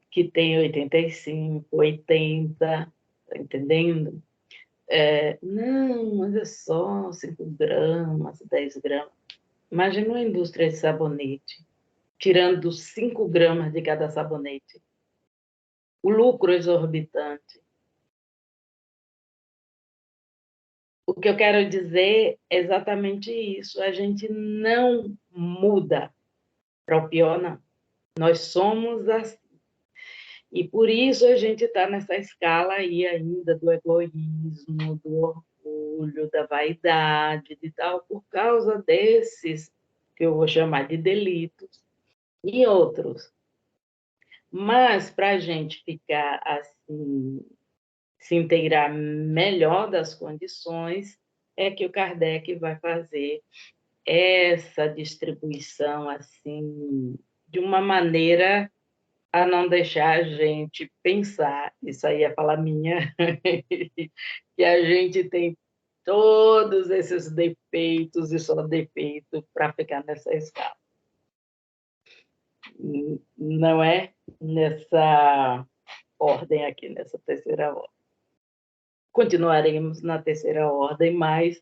que tenha 85, 80, tá entendendo? Não, mas é só 5 gramas, 10 gramas. Imagina uma indústria de sabonete, tirando 5 gramas de cada sabonete. O lucro exorbitante. O que eu quero dizer é exatamente isso. A gente não muda para o pior, não. Nós somos assim. E por isso a gente está nessa escala aí ainda do egoísmo, do orgulho, da vaidade e tal, por causa desses, que eu vou chamar de delitos, e outros. Mas para a gente ficar assim, se inteirar melhor das condições, é que o Kardec vai fazer essa distribuição assim, de uma maneira a não deixar a gente pensar, isso aí é fala minha, que a gente tem todos esses defeitos e só defeito para ficar nessa escala. Não é nessa ordem aqui, nessa terceira ordem. Continuaremos na terceira ordem, mas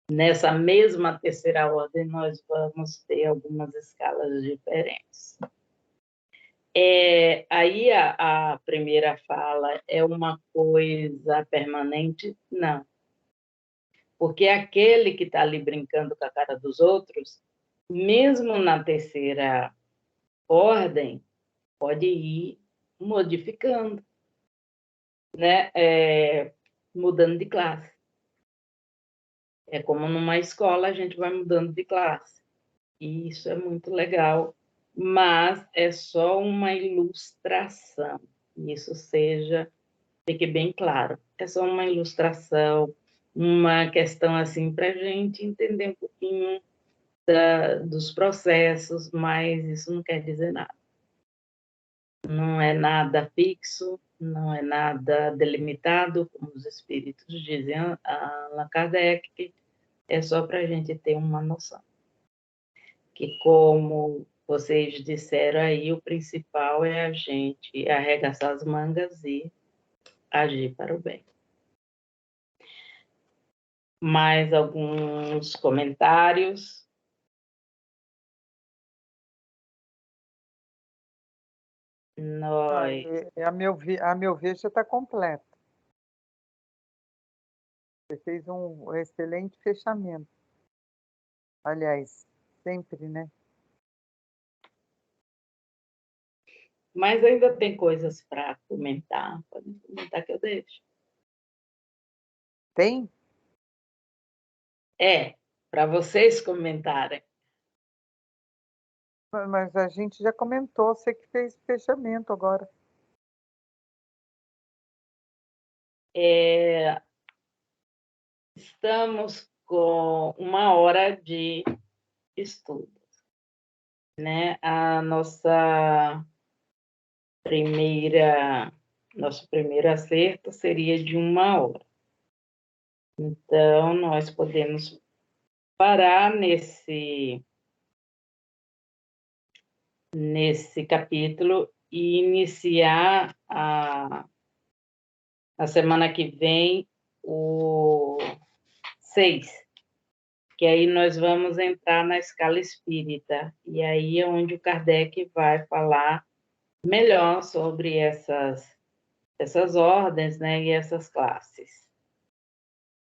nessa mesma terceira ordem nós vamos ter algumas escalas diferentes. Aí a primeira fala é uma coisa permanente? Não. Porque aquele que está ali brincando com a cara dos outros, mesmo na terceira ordem, pode ir modificando, né? Mudando de classe. É como numa escola, a gente vai mudando de classe. E isso é muito legal, mas é só uma ilustração. Isso fique bem claro. É só uma ilustração, uma questão assim para a gente entender um pouquinho dos processos, mas isso não quer dizer nada. Não é nada fixo, não é nada delimitado, como os espíritos dizem a Allan Kardec, é só para a gente ter uma noção. Que, como vocês disseram aí, o principal é a gente arregaçar as mangas e agir para o bem. Mais alguns comentários? A meu ver, já está completo. Você fez um excelente fechamento. Aliás, sempre, né? Mas ainda tem coisas para comentar. Podem comentar que eu deixo. Tem? Para vocês comentarem. Mas a gente já comentou, você que fez fechamento agora. Estamos com 1 hora de estudo, né? Nosso primeiro acerto seria de 1 hora. Então, nós podemos parar nesse capítulo e iniciar a semana que vem o 6, que aí nós vamos entrar na escala espírita, e aí é onde o Kardec vai falar melhor sobre essas ordens, né, e essas classes.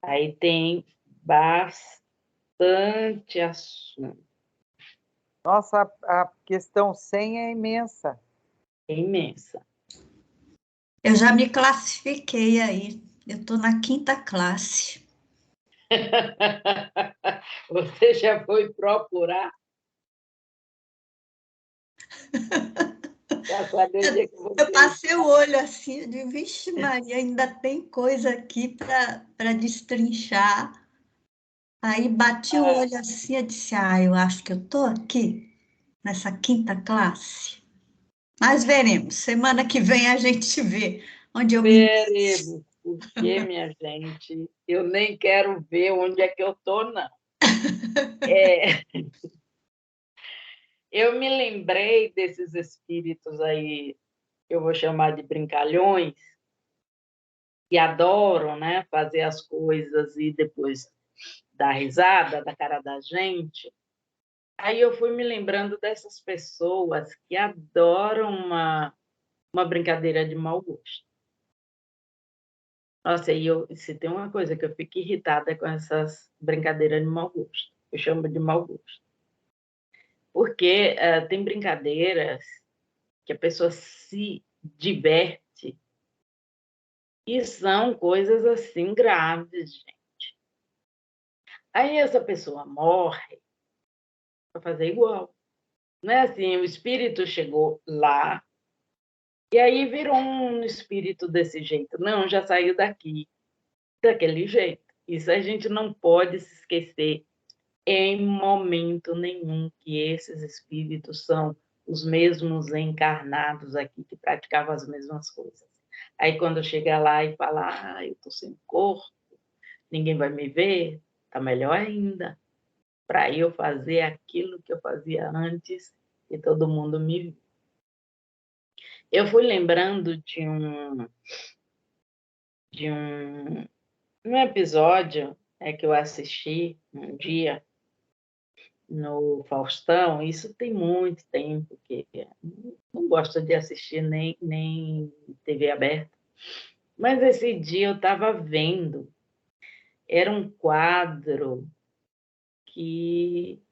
Aí tem bastante assunto. Nossa, a questão 100 é imensa. É imensa. Eu já me classifiquei aí. Eu estou na 5ª classe. Você já foi procurar? Para saber onde é que você... Eu passei o olho assim, eu digo, vixe Maria, ainda tem coisa aqui para destrinchar. Aí bati o olho assim e disse, eu acho que eu estou aqui, nessa 5ª classe. Mas veremos, semana que vem a gente vê onde eu me... Veremos, porque, minha gente, eu nem quero ver onde é que eu estou, não. Eu me lembrei desses espíritos aí, eu vou chamar de brincalhões, que adoram, né, fazer as coisas e depois dar risada da cara da gente. Aí eu fui me lembrando dessas pessoas que adoram uma brincadeira de mau gosto. Nossa, se tem uma coisa que eu fico irritada é com essas brincadeiras de mau gosto. Eu chamo de mau gosto. Porque tem brincadeiras que a pessoa se diverte e são coisas assim graves, gente. Aí essa pessoa morre para fazer igual. Não é assim, o espírito chegou lá e aí virou um espírito desse jeito. Não, já saiu daqui, daquele jeito. Isso a gente não pode se esquecer em momento nenhum que esses espíritos são os mesmos encarnados aqui que praticavam as mesmas coisas. Aí quando chega lá e fala, eu estou sem corpo, ninguém vai me ver, tá melhor ainda, para eu fazer aquilo que eu fazia antes e todo mundo me vê. Eu fui lembrando de um episódio que eu assisti um dia no Faustão. Isso tem muito tempo que não gosto de assistir nem TV aberta. Mas esse dia eu estava vendo, era um quadro que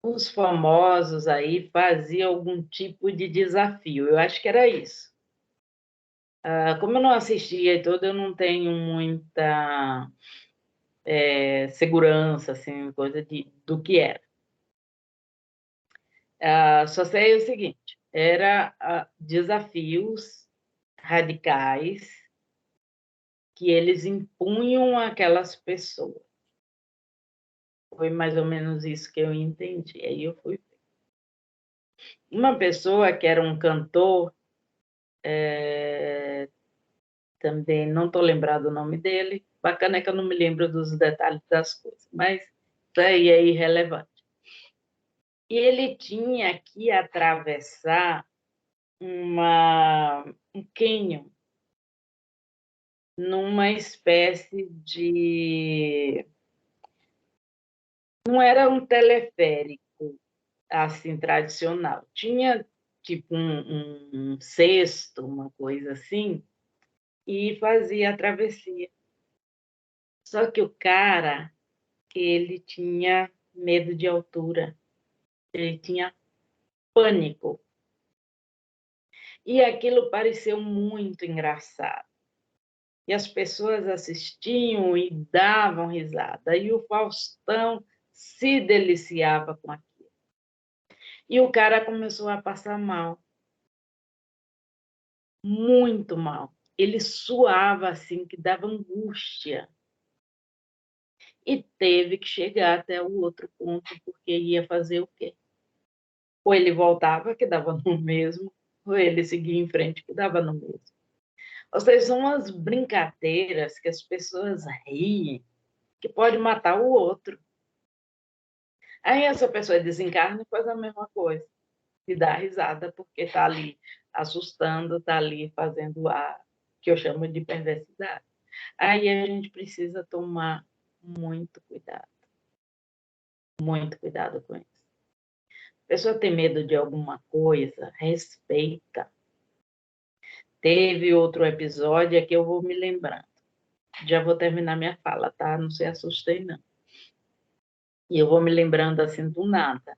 os famosos aí faziam algum tipo de desafio. Eu acho que era isso. Como eu não assistia e tudo, eu não tenho muita segurança, assim, coisa do que era. Só sei o seguinte, era desafios radicais que eles impunham àquelas pessoas. Foi mais ou menos isso que eu entendi. Aí eu fui ver. Uma pessoa que era um cantor, também não estou lembrado o nome dele, bacana é que eu não me lembro dos detalhes das coisas, mas isso aí é irrelevante. E ele tinha que atravessar um cânion numa espécie de... Não era um teleférico, assim, tradicional. Tinha, tipo, um cesto, uma coisa assim, e fazia a travessia. Só que o cara, ele tinha medo de altura, ele tinha pânico. E aquilo pareceu muito engraçado. E as pessoas assistiam e davam risada. E o Faustão se deliciava com aquilo. E o cara começou a passar mal. Muito mal. Ele suava assim, que dava angústia. E teve que chegar até o outro ponto, porque ia fazer o quê? Ou ele voltava, que dava no mesmo, ou ele seguia em frente, que dava no mesmo. Ou seja, são umas brincadeiras que as pessoas riem, que pode matar o outro. Aí essa pessoa desencarna e faz a mesma coisa, e dá risada, porque está ali assustando, está ali fazendo a que eu chamo de perversidade. Aí a gente precisa tomar muito cuidado com isso. A pessoa tem medo de alguma coisa, respeita. Teve outro episódio que eu vou me lembrando. Já vou terminar minha fala, tá? Não se assustem, não. E eu vou me lembrando assim do nada.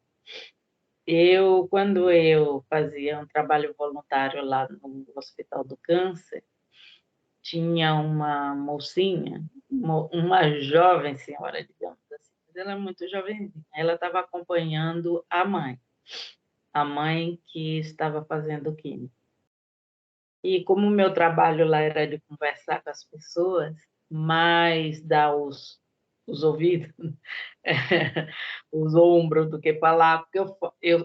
Quando eu fazia um trabalho voluntário lá no Hospital do Câncer, tinha uma mocinha, uma jovem senhora, digamos assim, mas ela é muito jovenzinha. Ela estava acompanhando a mãe que estava fazendo química. E como o meu trabalho lá era de conversar com as pessoas, mais dar os ouvidos, os ombros do que falar, porque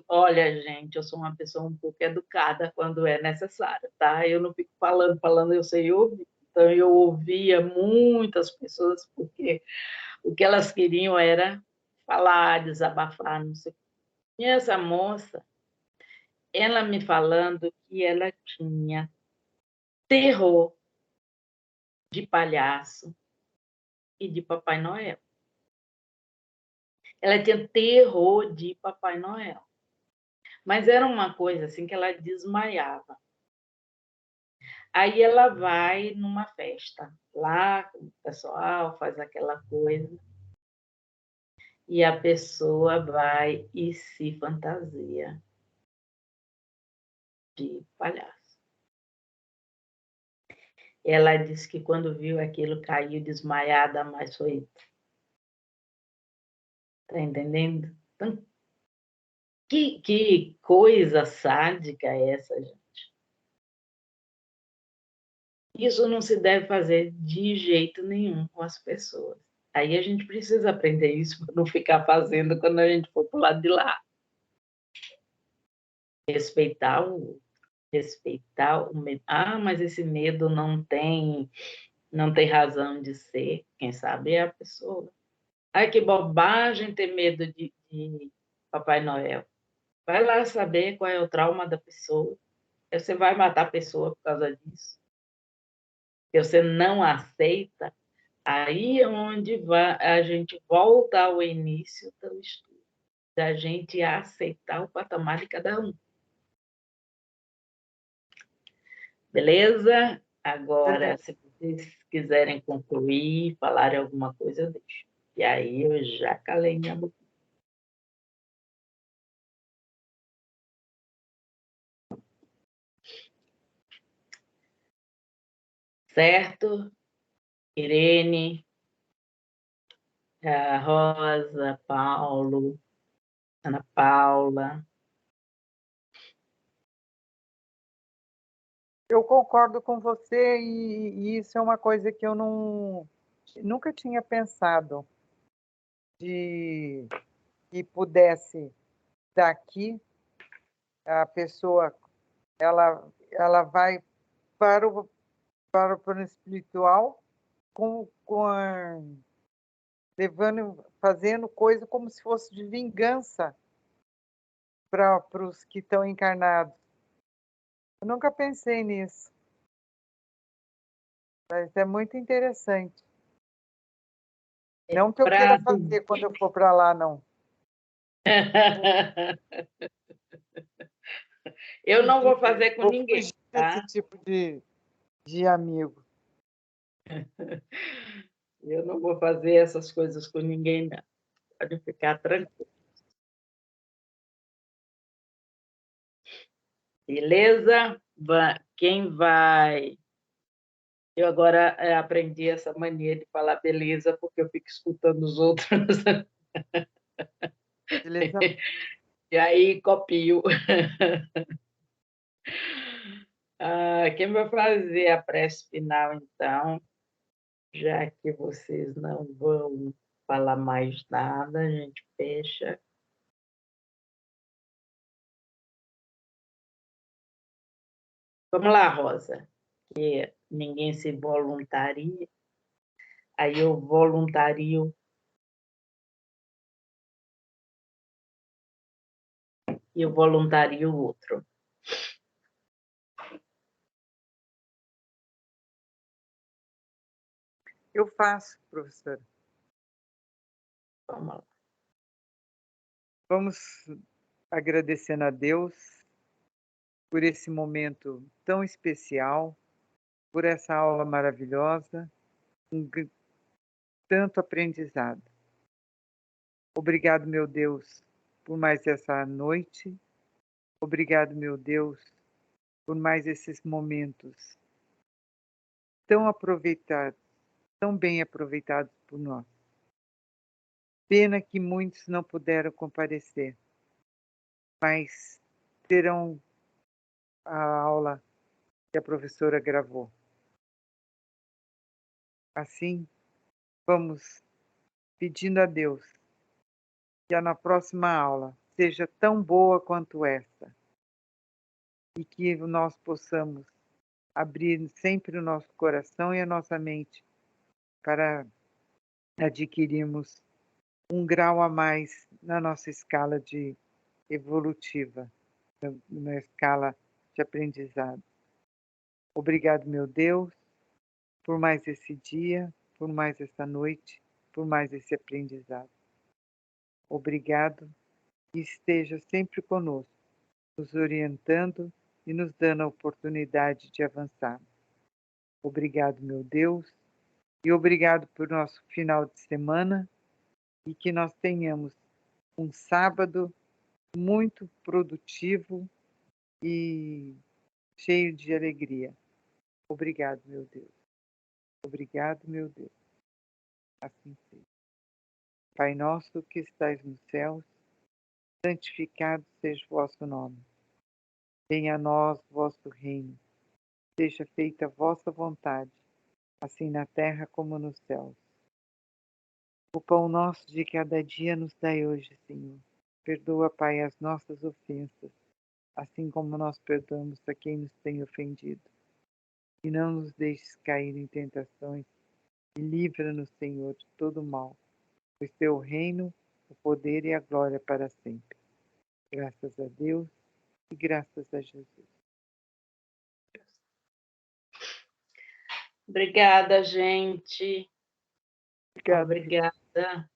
olha, gente, eu sou uma pessoa um pouco educada quando é necessário, tá? Eu não fico falando, eu sei ouvir. Então, eu ouvia muitas pessoas, porque o que elas queriam era falar, desabafar, não sei. E essa moça, ela me falando que ela tinha terror de palhaço e de Papai Noel. Ela tinha terror de Papai Noel. Mas era uma coisa assim que ela desmaiava. Aí ela vai numa festa, lá com o pessoal, faz aquela coisa, e a pessoa vai e se fantasia de palhaço. Ela disse que quando viu aquilo, caiu desmaiada, mas foi. Tá entendendo? Então, que coisa sádica é essa, gente? Isso não se deve fazer de jeito nenhum com as pessoas. Aí a gente precisa aprender isso para não ficar fazendo quando a gente for para o lado de lá. Respeitar o medo. Ah, mas esse medo não tem razão de ser. Quem sabe é a pessoa. Ai, que bobagem ter medo de Papai Noel. Vai lá saber qual é o trauma da pessoa. Você vai matar a pessoa por causa disso. Se você não aceita, aí é onde a gente volta ao início do estudo, da gente aceitar o patamar de cada um. Beleza? Agora, se vocês quiserem concluir, falarem alguma coisa, eu deixo. E aí eu já calei minha boca. Certo? Irene, a Rosa, Paulo, Ana Paula. Eu concordo com você e isso é uma coisa que eu nunca tinha pensado, de que pudesse daqui a pessoa ela vai para o plano espiritual fazendo coisa como se fosse de vingança para os que estão encarnados. Eu nunca pensei nisso, mas é muito interessante. Não que eu queira fazer quando eu for para lá, não. Eu não vou fazer com ninguém. Fugir desse tipo de amigo. Eu não vou fazer essas coisas com ninguém, não. Pode ficar tranquilo. Beleza? Quem vai... Eu agora aprendi essa mania de falar beleza, porque eu fico escutando os outros. Beleza? E aí copio. Quem vai fazer a prece final, então? Já que vocês não vão falar mais nada, a gente fecha. Vamos lá, Rosa, que ninguém se voluntaria. Aí eu voluntario e eu voluntario o outro. Eu faço, professora. Vamos lá. Vamos agradecendo a Deus por esse momento tão especial, por essa aula maravilhosa, com tanto aprendizado. Obrigado, meu Deus, por mais essa noite. Obrigado, meu Deus, por mais esses momentos tão aproveitados, tão bem aproveitados por nós. Pena que muitos não puderam comparecer, mas terão a aula que a professora gravou. Assim, vamos pedindo a Deus que na próxima aula seja tão boa quanto esta e que nós possamos abrir sempre o nosso coração e a nossa mente para adquirirmos um grau a mais na nossa escala de evolutiva, na escala de aprendizado. Obrigado, meu Deus, por mais esse dia, por mais essa noite, por mais esse aprendizado. Obrigado e esteja sempre conosco, nos orientando e nos dando a oportunidade de avançar. Obrigado, meu Deus, e obrigado por nosso final de semana e que nós tenhamos um sábado muito produtivo e cheio de alegria. Obrigado, meu Deus. Obrigado, meu Deus. Assim seja. Pai nosso que estais nos céus, santificado seja o vosso nome. Venha a nós o vosso reino. Seja feita a vossa vontade, assim na terra como nos céus. O pão nosso de cada dia nos dai hoje, Senhor. Perdoa, Pai, as nossas ofensas, assim como nós perdoamos a quem nos tem ofendido. E não nos deixes cair em tentações, e livra-nos, Senhor, de todo mal, pois teu reino, o poder e a glória para sempre. Graças a Deus e graças a Jesus. Obrigada, gente. Obrigada. Obrigada.